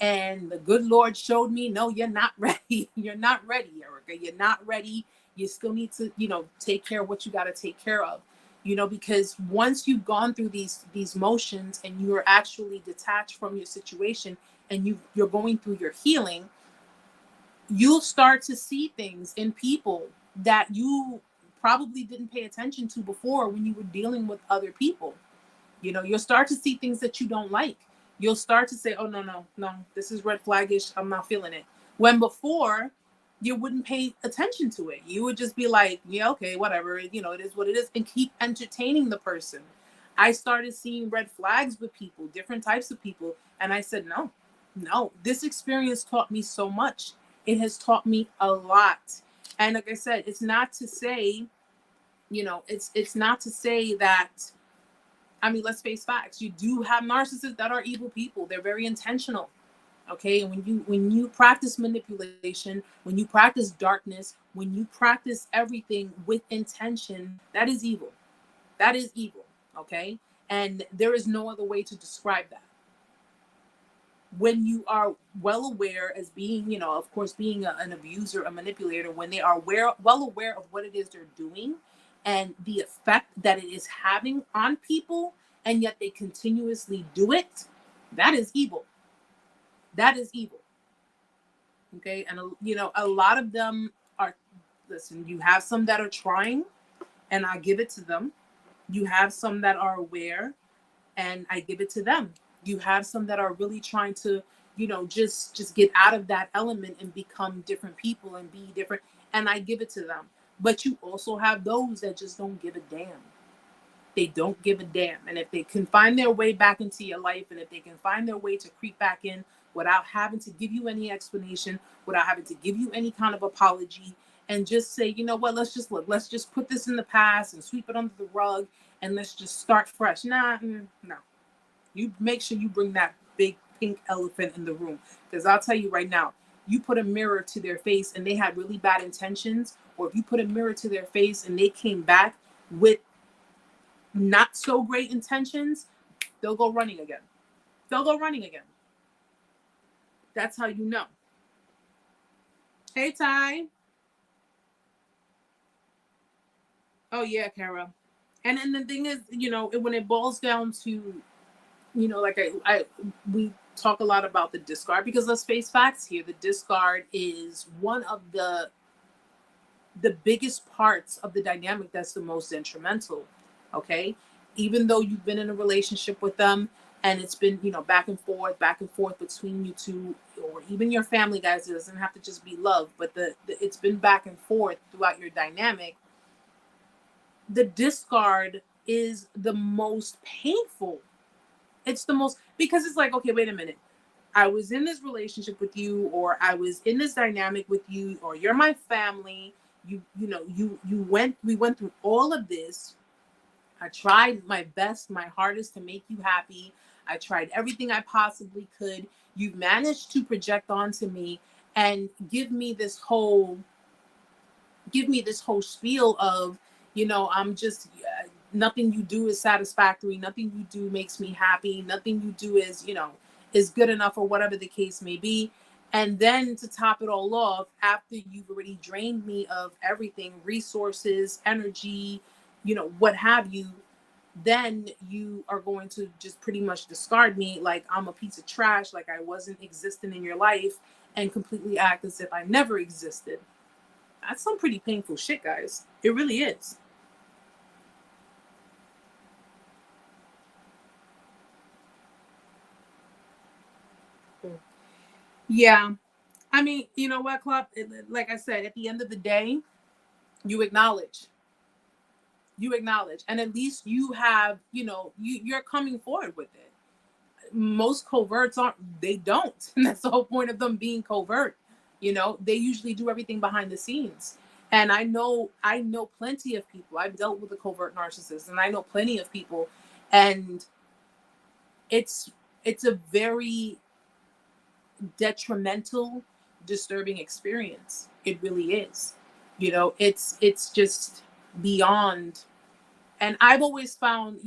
And the good Lord showed me, no, you're not ready. You're not ready, Erica. You're not ready. You still need to, take care of what you got to take care of. Because once you've gone through these motions and you're actually detached from your situation and you're going through your healing, you'll start to see things in people that you probably didn't pay attention to before when you were dealing with other people. You'll start to see things that you don't like. You'll start to say, oh, no, this is red flaggish. I'm not feeling it. When before you wouldn't pay attention to it. You would just be like, yeah, okay, whatever. It is what it is, and keep entertaining the person. I started seeing red flags with people, different types of people. And I said, no, this experience taught me so much. It has taught me a lot. And like I said, it's not to say, it's not to say that, let's face facts. You do have narcissists that are evil people. They're very intentional. Okay. And when you practice manipulation, when you practice darkness, when you practice everything with intention, that is evil. That is evil. Okay. And there is no other way to describe that. When you are well aware as being, of course, being an abuser, a manipulator, when they are well aware of what it is they're doing and the effect that it is having on people, and yet they continuously do it, that is evil. That is evil. Okay. And, a lot of them are, listen, you have some that are trying, and I give it to them. You have some that are aware, and I give it to them. You have some that are really trying to, just get out of that element and become different people and be different. And I give it to them. But you also have those that just don't give a damn. They don't give a damn. And if they can find their way back into your life, and if they can find their way to creep back in without having to give you any explanation, without having to give you any kind of apology, and just say, you know what, let's just put this in the past and sweep it under the rug, and let's just start fresh. No. You make sure you bring that big pink elephant in the room. Because I'll tell you right now, you put a mirror to their face and they had really bad intentions, or if you put a mirror to their face and they came back with not so great intentions, they'll go running again. They'll go running again. That's how you know. Hey, Ty. Oh, yeah, Kara. And then the thing is, when it boils down to, like we talk a lot about the discard, because let's face facts here. The discard is one of the biggest parts of the dynamic that's the most detrimental. Okay. Even though you've been in a relationship with them and it's been, back and forth between you two, or even your family, guys, it doesn't have to just be love, but it's been back and forth throughout your dynamic. The discard is the most painful. It's the most, because it's like, okay, wait a minute. I was in this relationship with you, or I was in this dynamic with you, or you're my family. We went through all of this. I tried my best, my hardest to make you happy. I tried everything I possibly could. You've managed to project onto me and give me this whole spiel of, I'm just, nothing you do is satisfactory. Nothing you do makes me happy. Nothing you do is good enough, or whatever the case may be. And then to top it all off, after you've already drained me of everything, resources, energy, what have you, then you are going to just pretty much discard me like I'm a piece of trash, like I wasn't existing in your life, and completely act as if I never existed. That's some pretty painful shit, guys. It really is. Yeah. You know what, Club? Like I said, at the end of the day, you acknowledge. And at least you have, you're coming forward with it. Most coverts they don't. And that's the whole point of them being covert. They usually do everything behind the scenes. And I know plenty of people. I've dealt with a covert narcissist, and I know plenty of people. And it's a very detrimental, disturbing experience. It really is. It's just, beyond. And I've always found,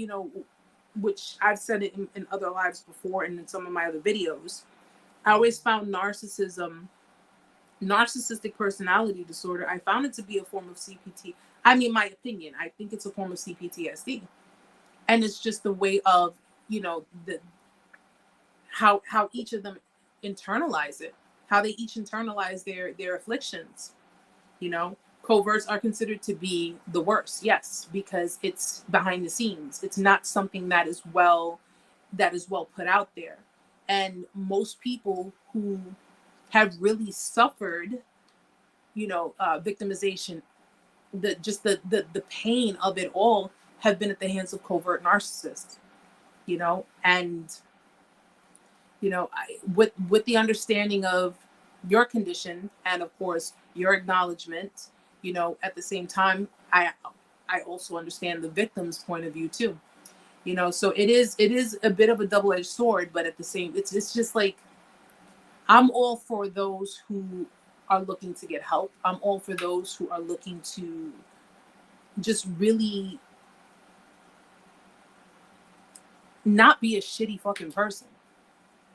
which I've said it in other lives before and in some of my other videos, I always found narcissistic personality disorder, I found it to be a form of CPT. I mean, my opinion, I think it's a form of CPTSD. And it's just the way of, the how each of them internalize it, how they each internalize their afflictions. Coverts are considered to be the worst, yes, because it's behind the scenes. It's not something that is well put out there. And most people who have really suffered, victimization, the pain of it all, have been at the hands of covert narcissists. And with the understanding of your condition and of course your acknowledgement, at the same time, I also understand the victim's point of view too. So it is a bit of a double-edged sword, but at the same, it's just like, I'm all for those who are looking to get help. I'm all for those who are looking to just really not be a shitty fucking person.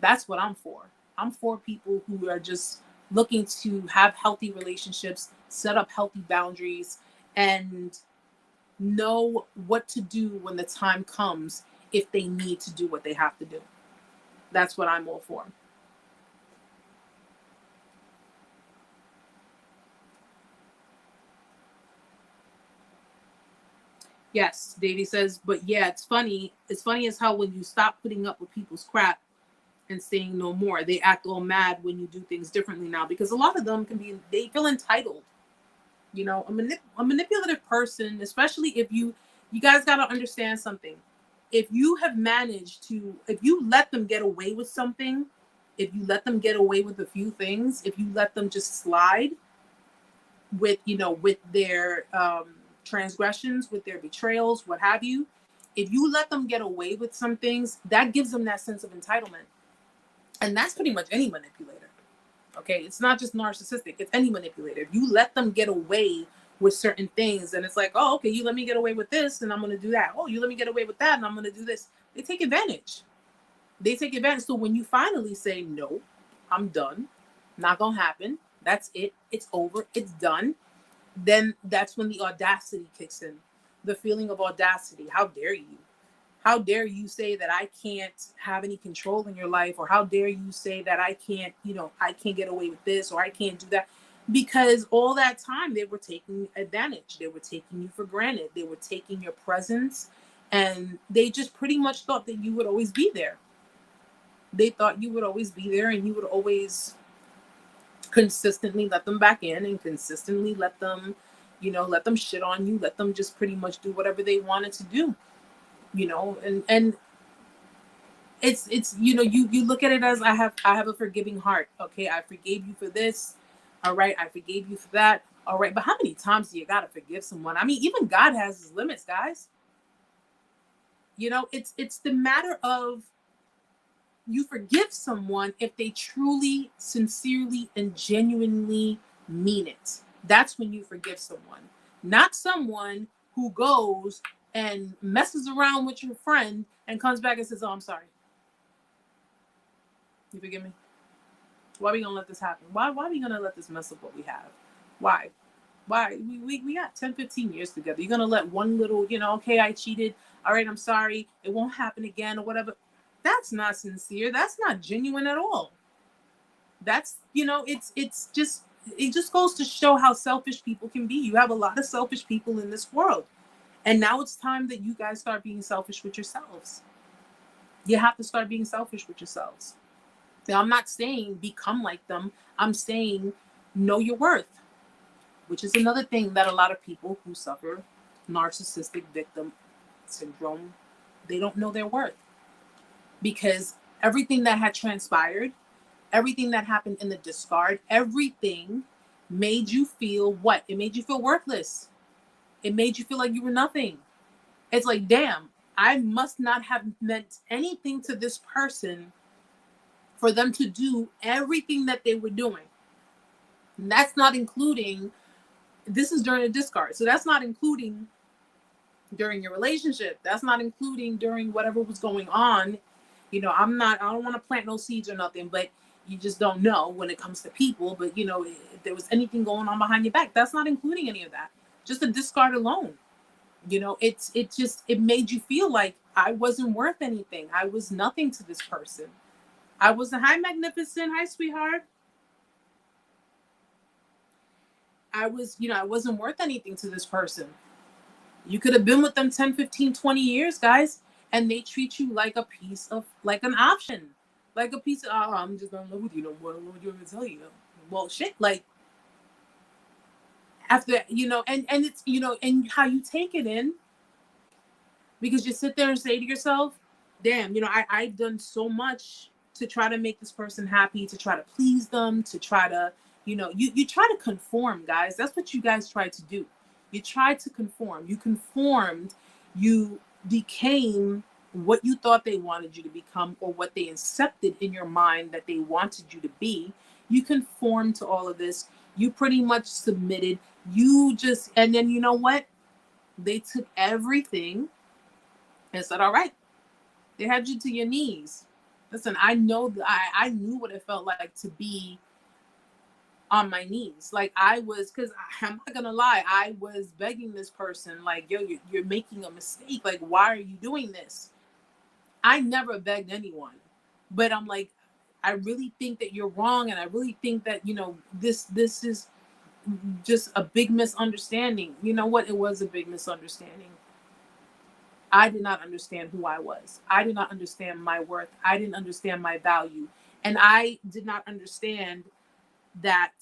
That's what I'm for. I'm for people who are just looking to have healthy relationships, set up healthy boundaries, and know what to do when the time comes if they need to do what they have to do. That's what I'm all for. Yes, Davey says, but yeah, it's funny. It's funny as how when you stop putting up with people's crap and saying no more, they act all mad when you do things differently now, because a lot of them they feel entitled. A manipulative person, especially if you guys got to understand something. If you let them get away with something, if you let them get away with a few things, if you let them just slide with their transgressions, with their betrayals, what have you, if you let them get away with some things, that gives them that sense of entitlement. And that's pretty much any manipulator. Okay, it's not just narcissistic, it's any manipulator. If you let them get away with certain things, and it's like, oh, okay, you let me get away with this, and I'm going to do that. Oh, you let me get away with that, and I'm going to do this. They take advantage. So when you finally say, no, I'm done, not going to happen, that's it, it's over, it's done, then that's when the audacity kicks in. The feeling of audacity. How dare you? How dare you say that I can't have any control in your life? Or how dare you say that I can't get away with this, or I can't do that? Because all that time they were taking advantage. They were taking you for granted. They were taking your presence, and they just pretty much thought that you would always be there. They thought you would always be there, and you would always consistently let them back in, and consistently let them shit on you, let them just pretty much do whatever they wanted to do. And it's you look at it as, I have a forgiving heart. Okay, I forgave you for this. All right, I forgave you for that. All right, but how many times do you gotta forgive someone? I mean, even God has his limits, guys. It's the matter of, you forgive someone if they truly, sincerely, and genuinely mean it. That's when you forgive someone. Not someone who goes and messes around with your friend and comes back and says, oh, I'm sorry. You forgive me? Why are we going to let this happen? Why are we going to let this mess up what we have? Why? We got 10, 15 years together. You're going to let one little, okay, I cheated. All right, I'm sorry. It won't happen again or whatever. That's not sincere. That's not genuine at all. That's, it just goes to show how selfish people can be. You have a lot of selfish people in this world. And now it's time that you guys start being selfish with yourselves. You have to start being selfish with yourselves. Now, I'm not saying become like them. I'm saying know your worth, which is another thing that a lot of people who suffer narcissistic victim syndrome, they don't know their worth. Because everything that had transpired, everything that happened in the discard, everything made you feel what? It made you feel worthless. It made you feel like you were nothing. It's like, damn, I must not have meant anything to this person for them to do everything that they were doing. And that's not including This is during a discard. So that's not including during your relationship. That's not including during whatever was going on. You know, I don't want to plant no seeds or nothing, but you just don't know when it comes to people. But, you know, if there was anything going on behind your back, that's not including any of that. Just a discard alone. You know, it made you feel like I wasn't worth anything. I was nothing to this person. I was hi, magnificent. Hi, sweetheart. I wasn't worth anything to this person. You could have been with them 10, 15, 20 years, guys, and they treat you like a piece of, like an option. Like a piece of, oh, I'm just not in love with you no more. What would you want me to tell you? Well, shit, like, after, you know, and it's, you know, and how you take it in, because you sit there and say to yourself, damn, you know, I've done so much to try to make this person happy, to try to please them, to try to, you know, you try to conform, guys. That's what you guys tried to do. You tried to conform. You conformed. You became what you thought they wanted you to become, or what they accepted in your mind that they wanted you to be. You conformed to all of this. You pretty much submitted. You just, and then you know what? They took everything and said, all right, they had you to your knees. Listen, I know that I knew what it felt like to be on my knees. Like I was, because I'm not gonna lie, I was begging this person, like, yo, you're making a mistake. Like, why are you doing this? I never begged anyone, but I'm like, I really think that you're wrong, and I really think that, you know, this is just a big misunderstanding. You know what? It was a big misunderstanding. I did not understand who I was. I did not understand my worth. I didn't understand my value. And I did not understand that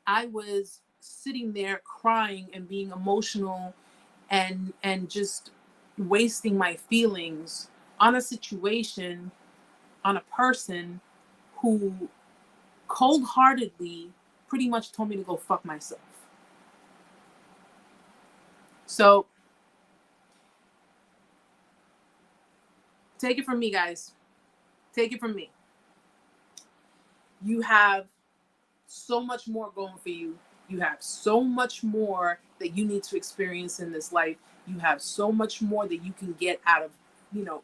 I was sitting there crying and being emotional and just wasting my feelings on a situation, on a person who cold-heartedly pretty much told me to go fuck myself. So take it from me, guys. Take it from me. You have so much more going for you. You have so much more that you need to experience in this life. You have so much more that you can get out of, you know,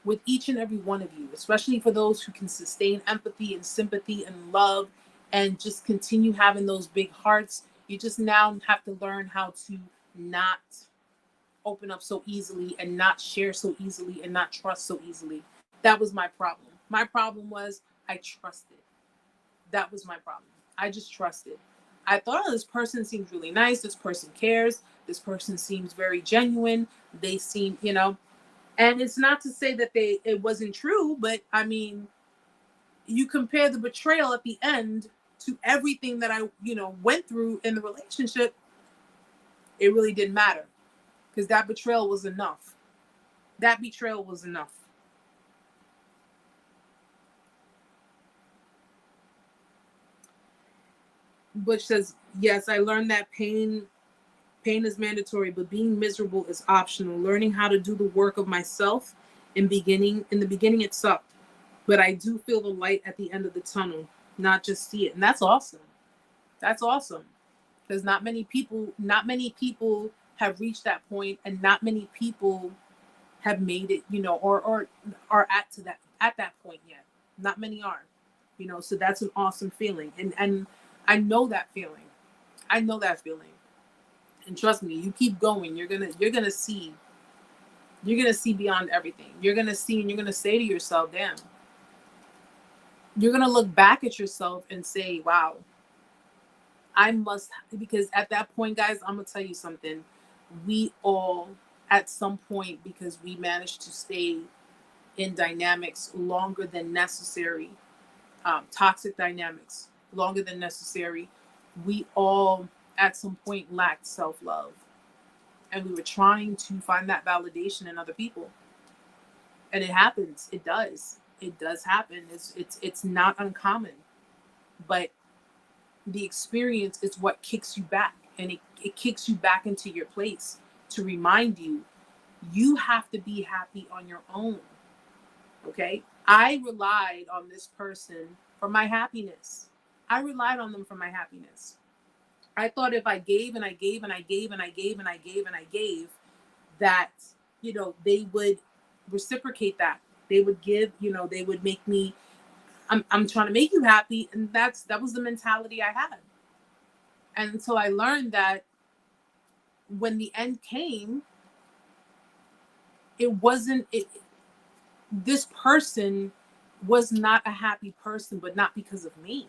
with each and every one of you, especially for those who can sustain empathy and sympathy and love and just continue having those big hearts. You just now have to learn how to not open up so easily and not share so easily and not trust so easily. That was my problem. My problem was I trusted. That was my problem. I just trusted. I thought, oh, this person seems really nice. This person cares. This person seems very genuine. They seem, you know, and it's not to say that it wasn't true, but I mean, you compare the betrayal at the end to everything that I, you know, went through in the relationship, it really didn't matter, because that betrayal was enough. That betrayal was enough. Butch says, yes, I learned that pain is mandatory, but being miserable is optional. Learning how to do the work of myself in the beginning it sucked, but I do feel the light at the end of the tunnel, not just see it. And that's awesome. That's awesome. Because not many people have reached that point, and not many people have made it, you know, or are at that point yet. Not many are, you know, so that's an awesome feeling. And I know that feeling. I know that feeling. And trust me, you keep going, you're gonna see beyond everything. You're gonna see, and you're gonna say to yourself, damn. You're gonna look back at yourself and say, wow, I must, because at that point, guys, I'm gonna tell you something. We all, at some point, because we managed to stay in dynamics longer than necessary, toxic dynamics longer than necessary, we all at some point lacked self-love, and we were trying to find that validation in other people. And it happens. It does happen. It's not uncommon, but the experience is what kicks you back, and it kicks you back into your place to remind you have to be happy on your own. Okay, I relied on this person for my happiness. I relied on them for my happiness. I thought if I gave and I gave and I gave and I gave and I gave and I gave, that, they would reciprocate that. They would give, they would make me, I'm trying to make you happy. And that was the mentality I had. And until I learned that when the end came, this person was not a happy person, but not because of me.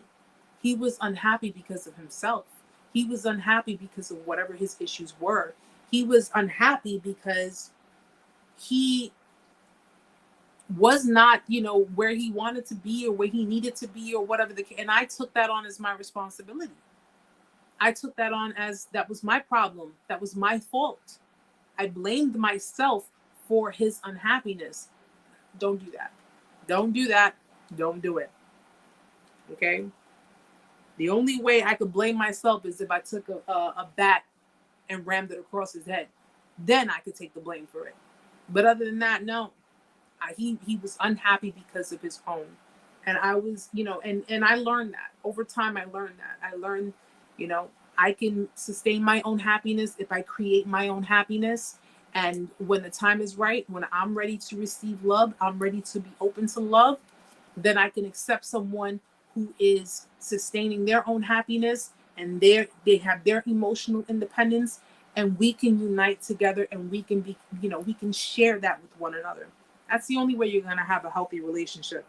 He was unhappy because of himself. He was unhappy because of whatever his issues were. He was unhappy because he was not, where he wanted to be or where he needed to be or whatever the case. And I took that on as my responsibility. I took that on as that was my problem. That was my fault. I blamed myself for his unhappiness. Don't do that. Don't do that. Don't do it. Okay? The only way I could blame myself is if I took a bat and rammed it across his head. Then I could take the blame for it. But other than that, no. He was unhappy because of his own. And I was, and I learned that. Over time, I learned that. I learned, I can sustain my own happiness if I create my own happiness. And when the time is right, when I'm ready to receive love, I'm ready to be open to love, then I can accept someone who is sustaining their own happiness and they have their emotional independence, and we can unite together and we can be, we can share that with one another. That's the only way you're going to have a healthy relationship.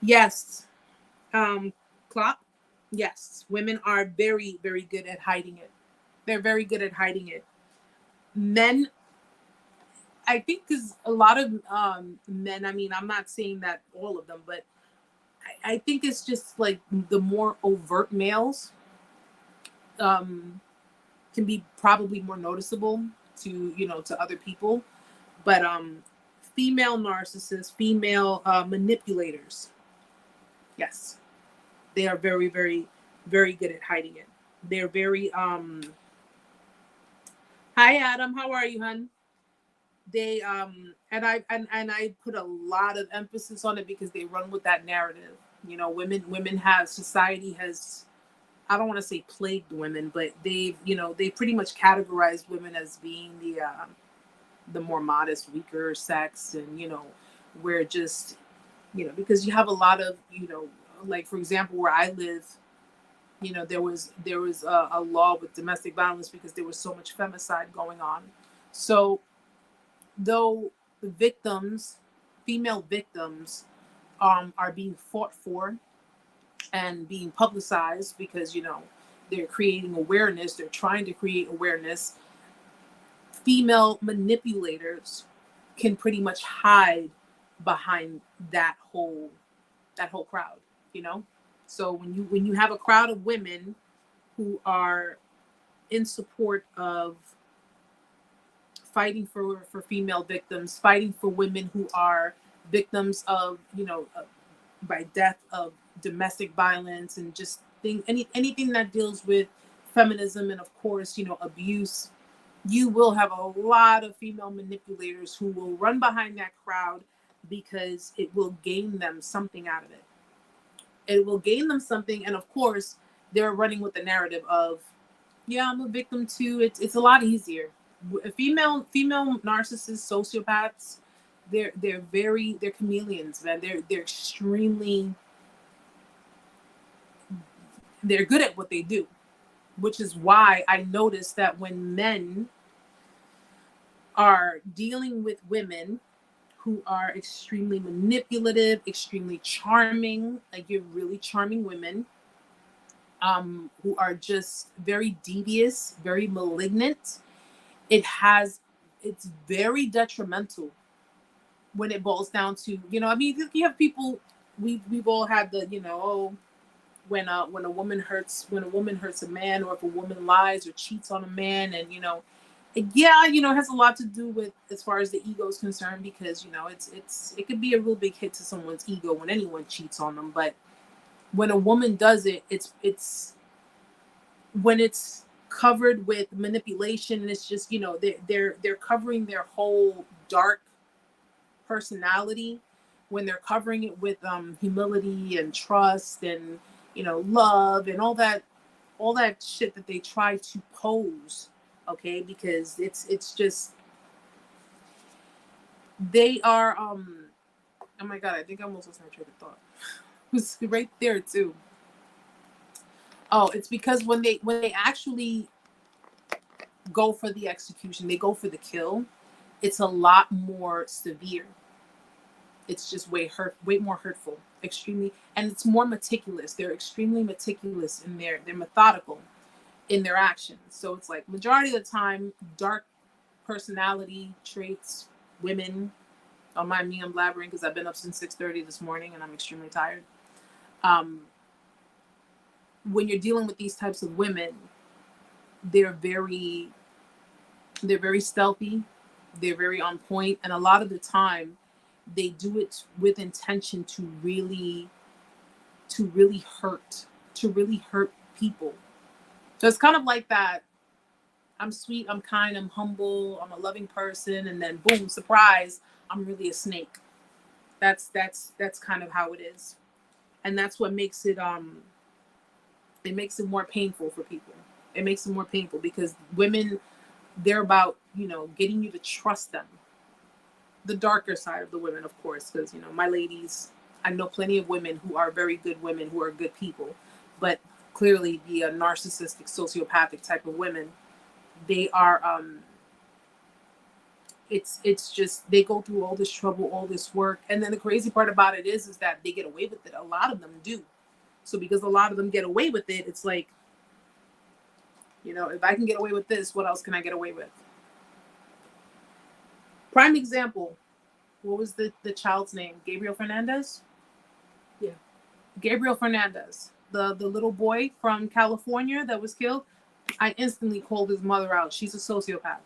Yes. Clock. Yes. Women are very, very good at hiding it. They're very good at hiding it. Men, I think, because a lot of men, I mean, I'm not saying that all of them, but I think it's just like the more overt males can be probably more noticeable to, to other people. But female narcissists, female manipulators, yes, they are very, very, very good at hiding it. They're very hi Adam, how are you, hun? They and I put a lot of emphasis on it because they run with that narrative. Women have, society has, I don't want to say plagued women, but they pretty much categorized women as being the more modest, weaker sex. And we're just, because you have a lot of, like, for example, where I live, there was a law with domestic violence because there was so much femicide going on. So though the victims, female victims, are being fought for and being publicized because, they're creating awareness, they're trying to create awareness, female manipulators can pretty much hide behind that whole crowd, So when you have a crowd of women who are in support of fighting for female victims, fighting for women who are victims of, by death, of domestic violence, and just anything that deals with feminism and, of course, abuse, you will have a lot of female manipulators who will run behind that crowd because it will gain them something out of it. It will gain them something. And of course, they're running with the narrative of, yeah, I'm a victim too. It's a lot easier. Female narcissists, sociopaths, they're chameleons, man. They're extremely, they're good at what they do, which is why I noticed that when men are dealing with women who are extremely manipulative, extremely charming, like you're really charming women, who are just very devious, very malignant, it's very detrimental when it boils down to, I mean, you have people, we've all had the, when a woman hurts a man, or if a woman lies or cheats on a man, and it has a lot to do with, as far as the ego is concerned, because it could be a real big hit to someone's ego when anyone cheats on them. But when a woman does it, it's when it's covered with manipulation, and it's just, you know, they're covering their whole dark personality when they're covering it with humility and trust and, you know, love and all that shit that they try to pose. Okay, because it's just, they are oh my god, I think I almost lost my train of thought. It was right there too. Oh, it's because when they actually go for the execution, they go for the kill, it's a lot more severe. It's just way more hurtful, extremely, and it's more meticulous. They're extremely meticulous in they're methodical in their actions. So it's like majority of the time, dark personality traits, women. Don't mind me, I'm blabbering because I've been up since 6:30 this morning and I'm extremely tired. When you're dealing with these types of women, they're very stealthy, they're very on point, and a lot of the time they do it with intention to really hurt people. So it's kind of like that, I'm sweet, I'm kind, I'm humble, I'm a loving person, and then boom, surprise, I'm really a snake. That's kind of how it is. And that's what makes it more painful for people. It makes it more painful because women, they're about, you know, getting you to trust them. The darker side of the women, of course, because, you know, my ladies, I know plenty of women who are very good women, who are good people, but clearly the narcissistic, sociopathic type of women, they are, it's just, they go through all this trouble, all this work. And then the crazy part about it is that they get away with it. A lot of them do. So because a lot of them get away with it, it's like, you know, if I can get away with this, what else can I get away with? Prime example, what was the child's name? Gabriel Fernandez? Yeah. Gabriel Fernandez, the little boy from California that was killed. I instantly called his mother out. She's a sociopath.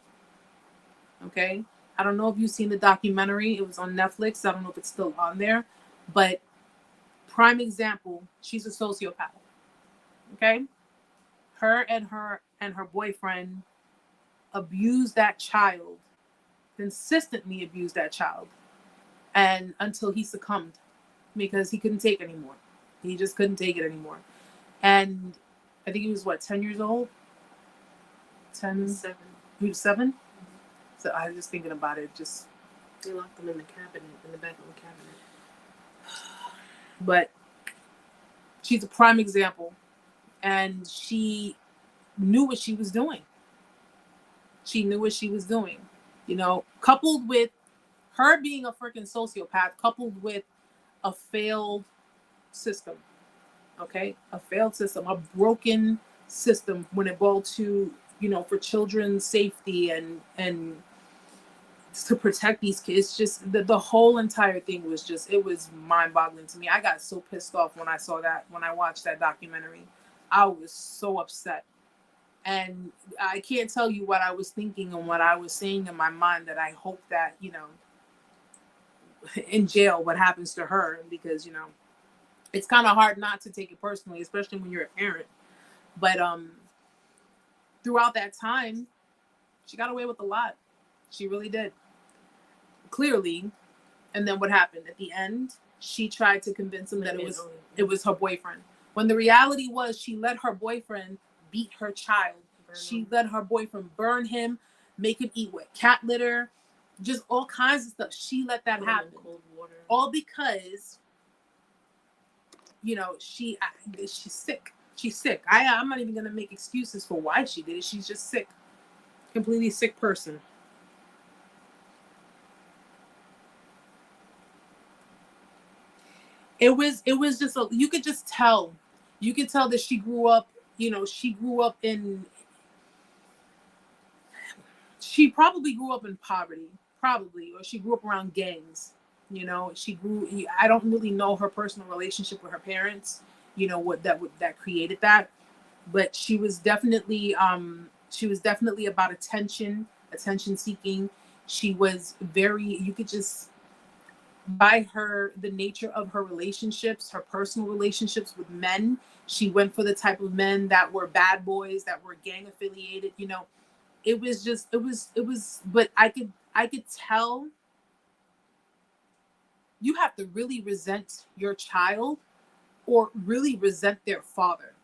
Okay? I don't know if you've seen the documentary. It was on Netflix. I don't know if it's still on there. But prime example, she's a sociopath. Okay? Her and her boyfriend abused that child, consistently abused that child, and until he succumbed because he couldn't take it anymore. He just couldn't take it anymore. And I think he was 10 years old? 7. He was 7? Mm-hmm. So I was just thinking about it. Just they locked him in the cabinet, in the back of the cabinet. But she's a prime example. And she knew what she was doing. She knew what she was doing. You know, coupled with her being a freaking sociopath, coupled with a failed system. Okay? A failed system, a broken system when it boiled to, you know, for children's safety and to protect these kids. Just the whole entire thing was just, it was mind-boggling to me. I got so pissed off when I saw that, when I watched that documentary. I was so upset. And I can't tell you what I was thinking and what I was saying in my mind, that I hope that, you know, in jail, what happens to her, because, you know, it's kind of hard not to take it personally, especially when you're a parent. But throughout that time, she got away with a lot. She really did. Clearly. And then what happened? At the end, she tried to convince him that it was her boyfriend. When the reality was, she let her boyfriend beat her child. She let her boyfriend burn him, make him eat with cat litter, just all kinds of stuff. She let that happen. Cold water. All because, you know, she's sick. She's sick. I'm not even going to make excuses for why she did it. She's just sick. Completely sick person. It was just, you could just tell. You could tell that she grew up, you know, she probably grew up in poverty, or she grew up around gangs. You know, I don't really know her personal relationship with her parents, you know, what that created that, but she was definitely about attention seeking. She was very, you could just, by the nature of her relationships, her personal relationships with men. She went for the type of men that were bad boys, that were gang affiliated. It was just, but I could tell you have to really resent your child or really resent their father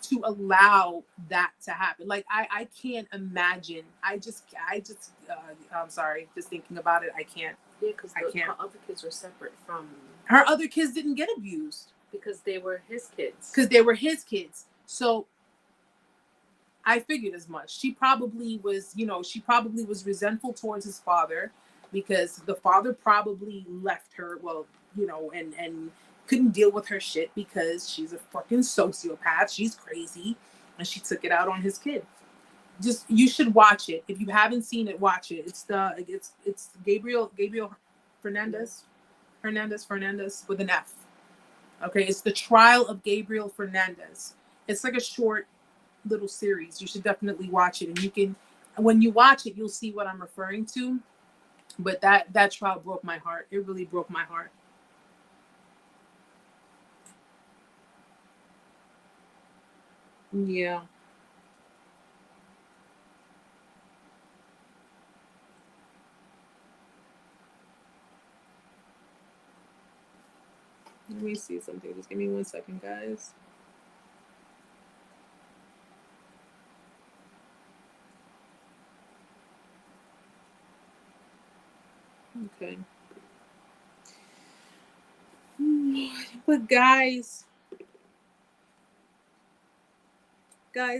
to allow that to happen. Like I can't imagine. I'm sorry, just thinking about it, I can't. Yeah, because I can't. her other kids were separate from. Her other kids didn't get abused because they were his kids. So I figured as much. She probably was resentful towards his father because the father probably left her, and couldn't deal with her shit because she's a fucking sociopath. She's crazy. And she took it out on his kid. Just, you should watch it. If you haven't seen it, watch it. It's Gabriel Fernandez with an F. Okay, it's the trial of Gabriel Fernandez. It's like a short little series. You should definitely watch it, and when you watch it, you'll see what I'm referring to. But that trial broke my heart. It really broke my heart. Yeah. Let me see something. Just give me 1 second, guys. Okay. But guys. Ty,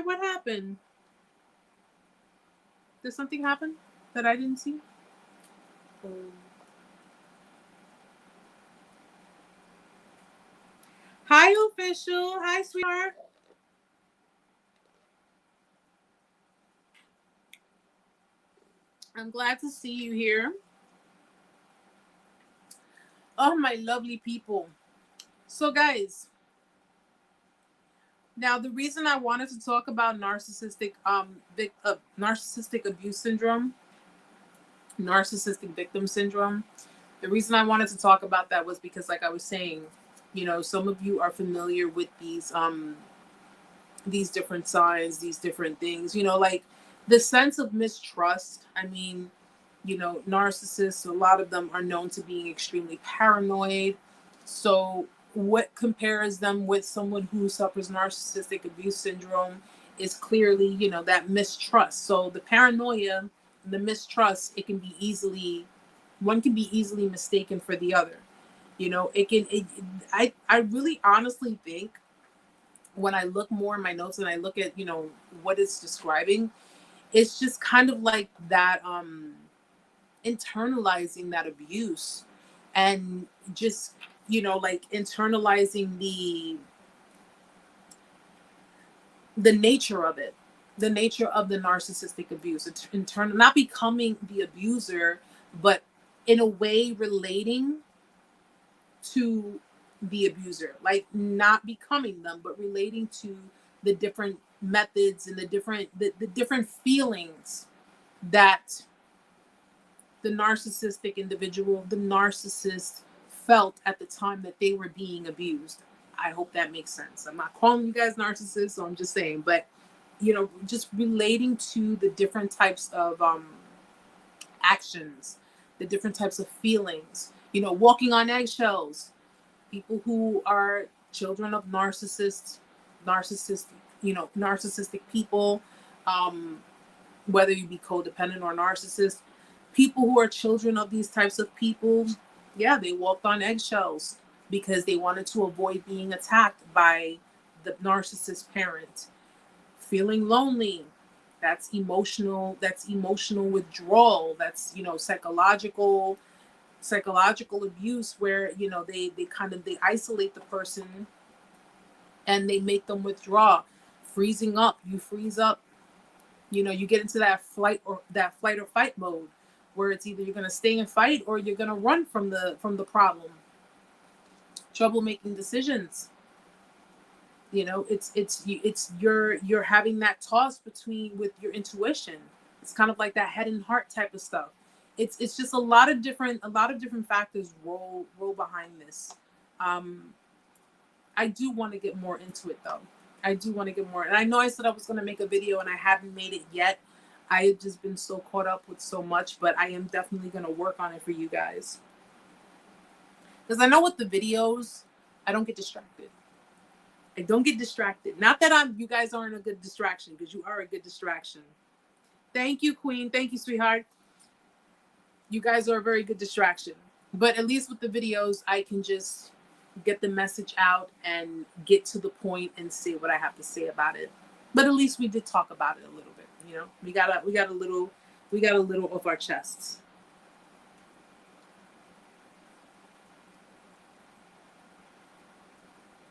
what happened? Did something happen that I didn't see? Hi, official. Hi, sweetheart. I'm glad to see you here. Oh, my lovely people. So, guys, now the reason I wanted to talk about narcissistic abuse syndrome, narcissistic victim syndrome, the reason I wanted to talk about that was because, like I was saying, some of you are familiar with these different signs, these different things, like the sense of mistrust. I mean, narcissists, a lot of them are known to being extremely paranoid. So what compares them with someone who suffers narcissistic abuse syndrome is clearly, that mistrust. So the paranoia, the mistrust, one can be easily mistaken for the other. I really honestly think when I look more in my notes and I look at, what it's describing, it's just kind of like that, internalizing that abuse and just, like internalizing the nature of it, the nature of the narcissistic abuse. It's not becoming the abuser, but in a way relating to the abuser, like not becoming them, but relating to the different methods and the different feelings that the narcissistic individual, the narcissist, felt at the time that they were being abused. I hope that makes sense. I'm not calling you guys narcissists, so I'm just saying, but just relating to the different types of actions, the different types of feelings, walking on eggshells, people who are children of narcissistic people, whether you be codependent or narcissist, people who are children of these types of people, yeah, they walked on eggshells because they wanted to avoid being attacked by the narcissist parent. Feeling lonely, that's emotional withdrawal, that's psychological abuse, where they isolate the person and they make them withdraw. Freezing up, you freeze up, you get into that flight or fight mode, where it's either you're going to stay and fight or you're going to run from the problem. Trouble making decisions. It's you're having that toss between with your intuition. It's kind of like that head and heart type of stuff. It's just a lot of different factors roll behind this. I do want to get more into it though. I do want to get more. And I know I said I was going to make a video and I haven't made it yet. I have just been so caught up with so much, but I am definitely going to work on it for you guys. Because I know with the videos, I don't get distracted. I don't get distracted. Not that you guys aren't a good distraction, because you are a good distraction. Thank you, Queen. Thank you, sweetheart. You guys are a very good distraction. But at least with the videos, I can just get the message out and get to the point and say what I have to say about it. But at least we did talk about it a little bit. You know, we got a little off our chests.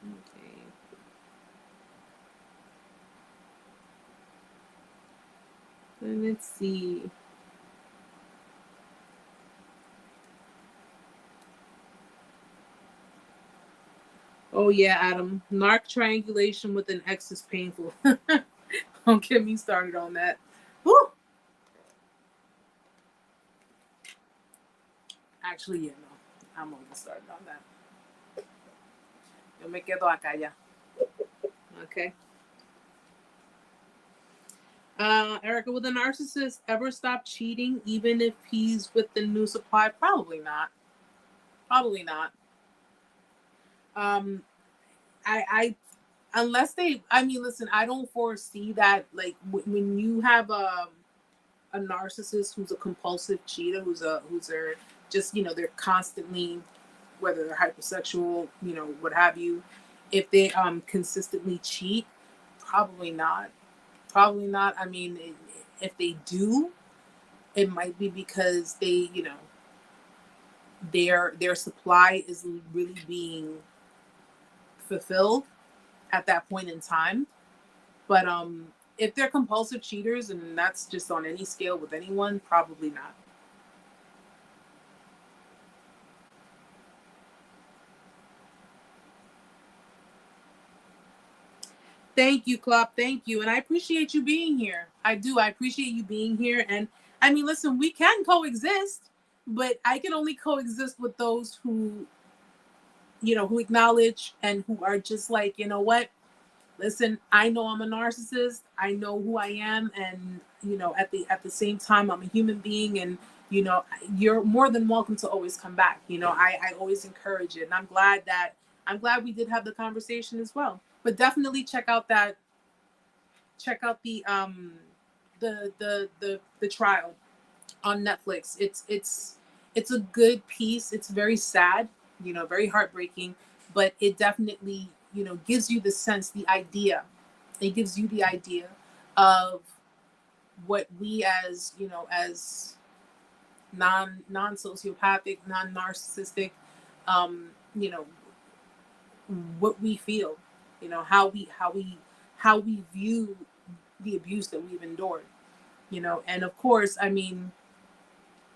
Okay. And let's see. Oh yeah, Adam. Narc triangulation with an ex is painful. Don't get me started on that. Whew. Actually, yeah, no. I'm almost started on that. Yo me quedo acá ya. Okay. Erica, will the narcissist ever stop cheating even if he's with the new supply? Probably not. Probably not. I unless they, I mean, listen, I don't foresee that, like, when you have a narcissist who's a compulsive cheater, who's just, you know, they're constantly, whether they're hypersexual, you know, what have you, if they consistently cheat, probably not. Probably not. I mean, if they do, it might be because they, you know, their supply is really being fulfilled at that point in time. But if they're compulsive cheaters, and that's just on any scale with anyone, probably not. Thank you, Klopp. Thank you. And I appreciate you being here. I do. I appreciate you being here. And I mean, listen, we can coexist, but I can only coexist with those who, you know, who acknowledge and who are just like, you know what? Listen, I know I'm a narcissist. I know who I am. And, you know, at the same time, I'm a human being. And, you know, you're more than welcome to always come back. You know, I always encourage it. And I'm glad we did have the conversation as well. But definitely check out the trial on Netflix. It's a good piece. It's very sad, you know, very heartbreaking, but it definitely, you know, gives you the sense, the idea. It gives you the idea of what we, as, you know, as non-sociopathic, non-narcissistic, you know, what we feel, you know, how we view the abuse that we've endured, you know. And of course, I mean,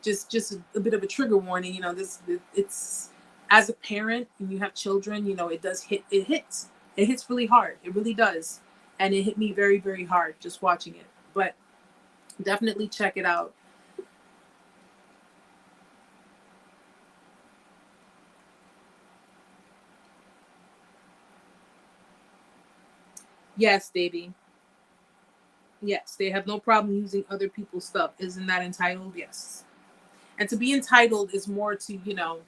just a bit of a trigger warning, you know, it's, as a parent and you have children, you know, it hits really hard. It really does. And it hit me very, very hard just watching it. But definitely check it out. Yes, baby. Yes, they have no problem using other people's stuff. Isn't that entitled? Yes. And to be entitled is more to, you know,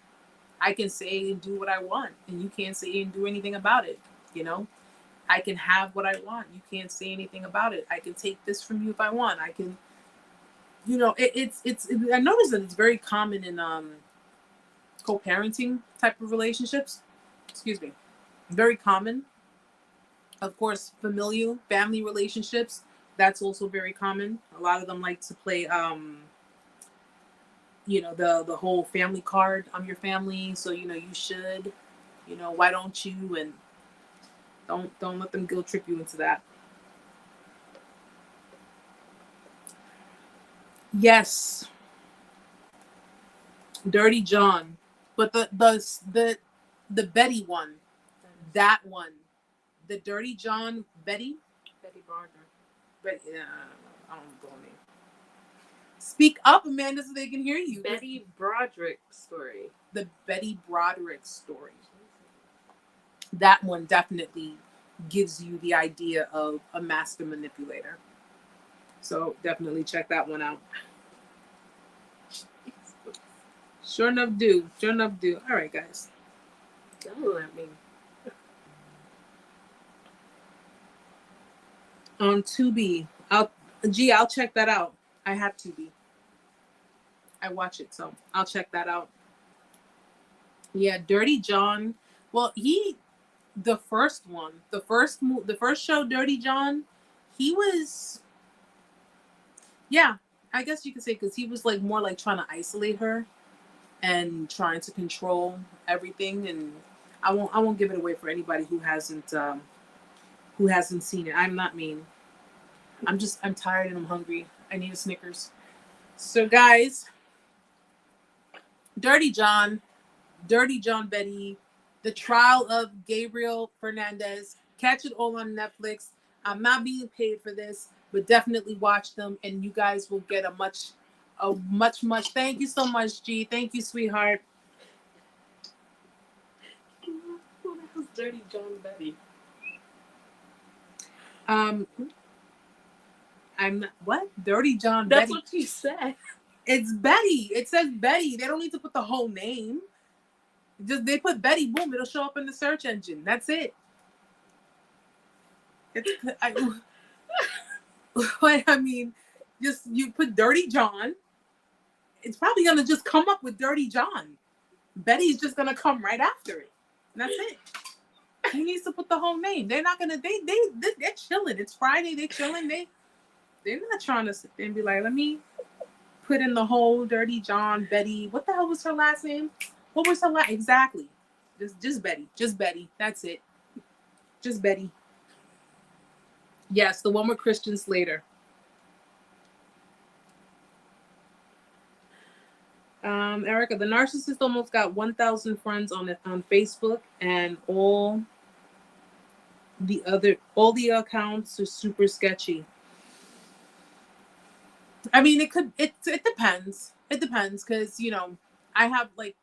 I can say and do what I want, and you can't say and do anything about it. You know, I can have what I want. You can't say anything about it. I can take this from you if I want. I can, you know, it's. I noticed that it's very common in co-parenting type of relationships. Excuse me, very common. Of course, familial family relationships. That's also very common. A lot of them like to play you know, the whole family card. I'm your family, so, you know, you should, you know, why don't you? And don't let them guilt trip you into that. Yes, Dirty John, but the Betty one, that one, the Dirty John Betty Betty Barger. but yeah, I don't know the name. Speak up, Amanda, so they can hear you. Betty Broderick story. The Betty Broderick story. That one definitely gives you the idea of a master manipulator. So definitely check that one out. Sure enough do. Sure enough do. All right, guys. Don't let me. On Tubi. I'll check that out. I have Tubi. I watch it, so I'll check that out. Yeah, Dirty John. Well, the first one, the first show, Dirty John, he was, yeah, I guess you could say, because he was like more like trying to isolate her and trying to control everything. And I won't give it away for anybody who hasn't seen it. I'm not mean. I'm tired and I'm hungry. I need a Snickers. So guys, Dirty John Betty, The Trial of Gabriel Fernandez. Catch it all on Netflix. I'm not being paid for this, but definitely watch them, and you guys will get a much. Thank you so much, G. Thank you, sweetheart. Who the hell's Dirty John Betty? I'm not, what? Dirty John That's Betty. what you said. It's Betty. It says Betty. They don't need to put the whole name. Just they put Betty, boom, it'll show up in the search engine. That's it. I mean, just you put Dirty John. It's probably gonna just come up with Dirty John. Betty's just gonna come right after it. And that's it. He needs to put the whole name. They're not gonna. They're chilling. It's Friday. They're chilling. They're not trying to sit there and be like, let me put in the whole Dirty John Betty. What the hell was her last name? What was her last? Exactly. Just Betty. Just Betty. That's it. Just Betty. Yes, the one with Christian Slater. Erica, the narcissist almost got 1,000 friends on Facebook, and all the accounts are super sketchy. I mean, it depends. It depends, because I have like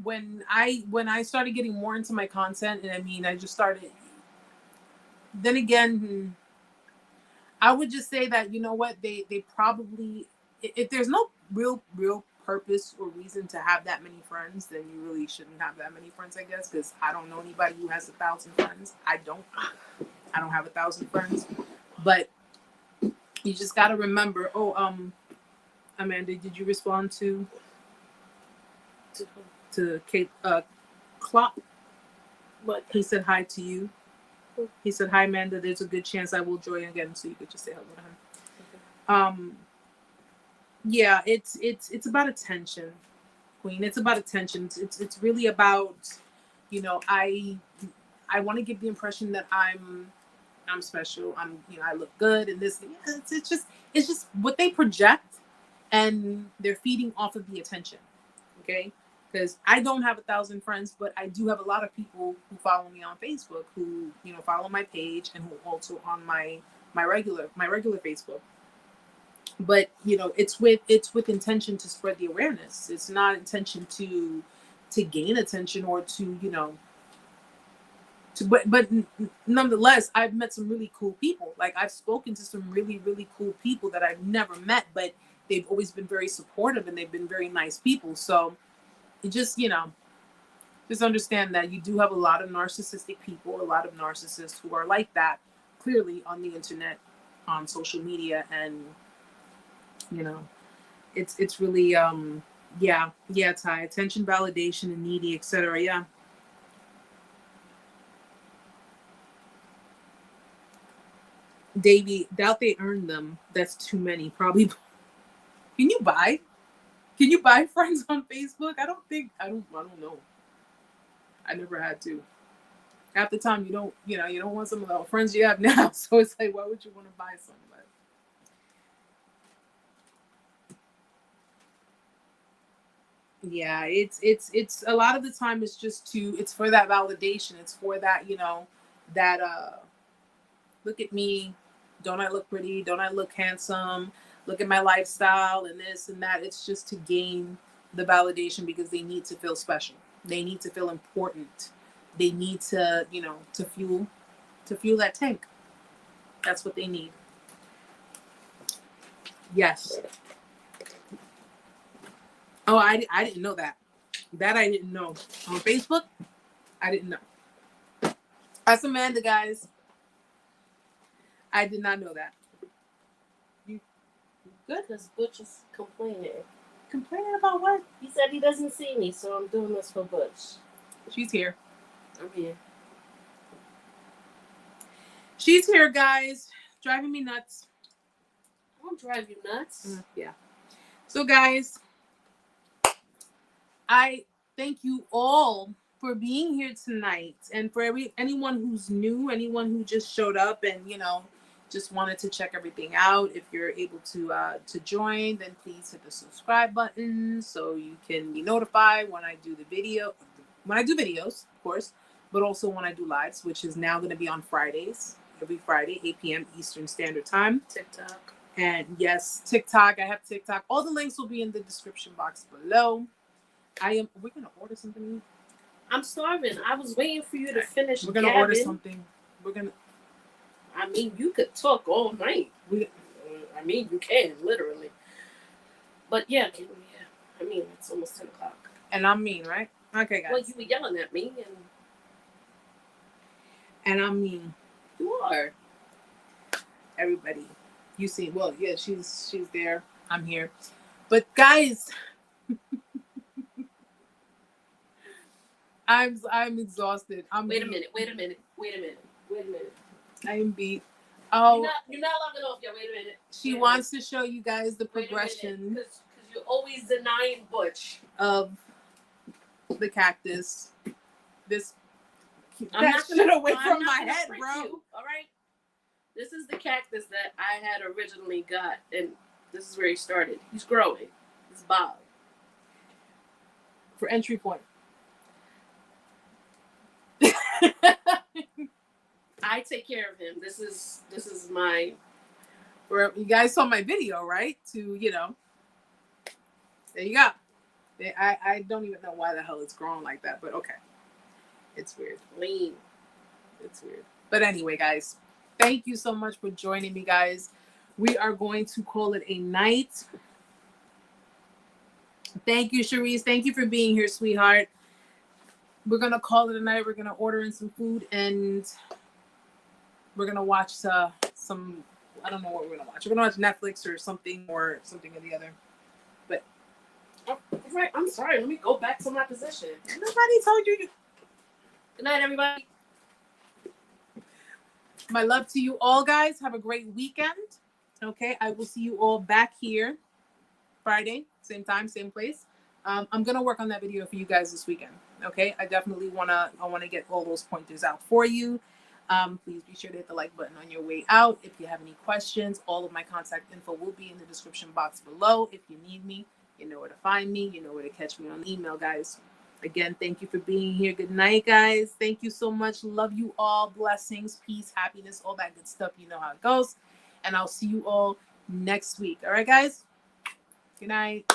when I started getting more into my content, and I mean, I just started. Then again, I would just say that they probably, if there's no real purpose or reason to have that many friends, then you really shouldn't have that many friends, I guess, because I don't know anybody who has 1,000 friends. I don't have 1,000 friends, but you just got to remember. Amanda, did you respond to Kate Klopp? What? He said hi to you. He said, hi, Amanda, there's a good chance I will join again, so you could just say hello to him. Okay. Yeah, it's about attention, Queen. It's about attention. It's really about, I want to give the impression that I'm special. I look good, and this. It's just what they project, and they're feeding off of the attention. Okay. Because I don't have 1,000 friends, but I do have a lot of people who follow me on Facebook, who follow my page, and who also on my regular Facebook. But it's with intention to spread the awareness. It's not intention to gain attention or to but nonetheless, I've met some really cool people. Like, I've spoken to some really, really cool people that I've never met, but they've always been very supportive, and they've been very nice people. So just understand that you do have a lot of narcissistic people, a lot of narcissists who are like that, clearly, on the internet, on social media, and it's really Ty, attention, validation, and needy, etc. Yeah. Davey, doubt they earned them. That's too many. Probably. Can you buy friends on Facebook? I don't know. I never had to. Half the time you don't want some of the friends you have now. So it's like, why would you want to buy some? But yeah, it's a lot of the time it's for that validation. It's for that, that look at me. Don't I look pretty? Don't I look handsome? look at my lifestyle and this and that. It's just to gain the validation because they need to feel special. They need to feel important. They need to, you know, to fuel that tank. That's what they need. Yes. Oh, I didn't know that. That I didn't know. On Facebook, I didn't know. That's Amanda, guys. I did not know that. You good? Because Butch is complaining. Complaining about what? He said he doesn't see me, so I'm doing this for Butch. She's here. I'm here. She's here, guys. Driving me nuts. I don't drive you nuts. Yeah. So, guys, I thank you all for being here tonight, and for anyone who's new, anyone who just showed up and, you know, just wanted to check everything out. If you're able to join, then please hit the subscribe button so you can be notified when I do videos, of course, but also when I do lives, which is now going to be on Fridays, every Friday, 8 p.m. Eastern Standard Time. TikTok. And yes, TikTok. I have TikTok. All the links will be in the description box below. We're going to order something. I'm starving. I was waiting for you to finish. We're going to order something. I mean, you could talk all night. I mean, you can, literally. But yeah, I mean, it's almost 10 o'clock. And I'm mean, right? Okay, guys. Well, you were yelling at me, and I'm mean. You are. Everybody. You see, well, yeah, she's there. I'm here. But guys, I'm exhausted. Wait a minute. I am beat. Oh, you're not logging off yet. Wait a minute. She wants to show you guys the progression. Because you're always denying Butch. Of the cactus. I'm not shit gonna, away I'm from not my gonna head, trick bro. You, all right. This is the cactus that I had originally got, and this is where he started. He's growing. It's Bob. For entry point. I take care of him. This is my. You guys saw my video, right? To, you know. There you go. I don't even know why the hell it's growing like that, but okay. It's weird. Lean. It's weird. But anyway, guys, thank you so much for joining me, guys. We are going to call it a night. Thank you, Cherise. Thank you for being here, sweetheart. We're going to call it a night. We're going to order in some food, and we're going to watch some, I don't know what we're going to watch. We're going to watch Netflix or something or the other. But. Oh, right. I'm sorry. Let me go back to my position. Nobody told you. Good night, everybody. My love to you all, guys. Have a great weekend. Okay, I will see you all back here Friday, same time, same place. I'm gonna work on that video for you guys this weekend. Okay, I definitely wanna get all those pointers out for you. Please be sure to hit the like button on your way out. If you have any questions, all of my contact info will be in the description box below. If you need me, you know where to find me. You know where to catch me on email, guys. Again, thank you for being here. Good night, guys. Thank you so much. Love you all. Blessings, peace, happiness, all that good stuff. You know how it goes. And I'll see you all next week. All right, guys? Good night.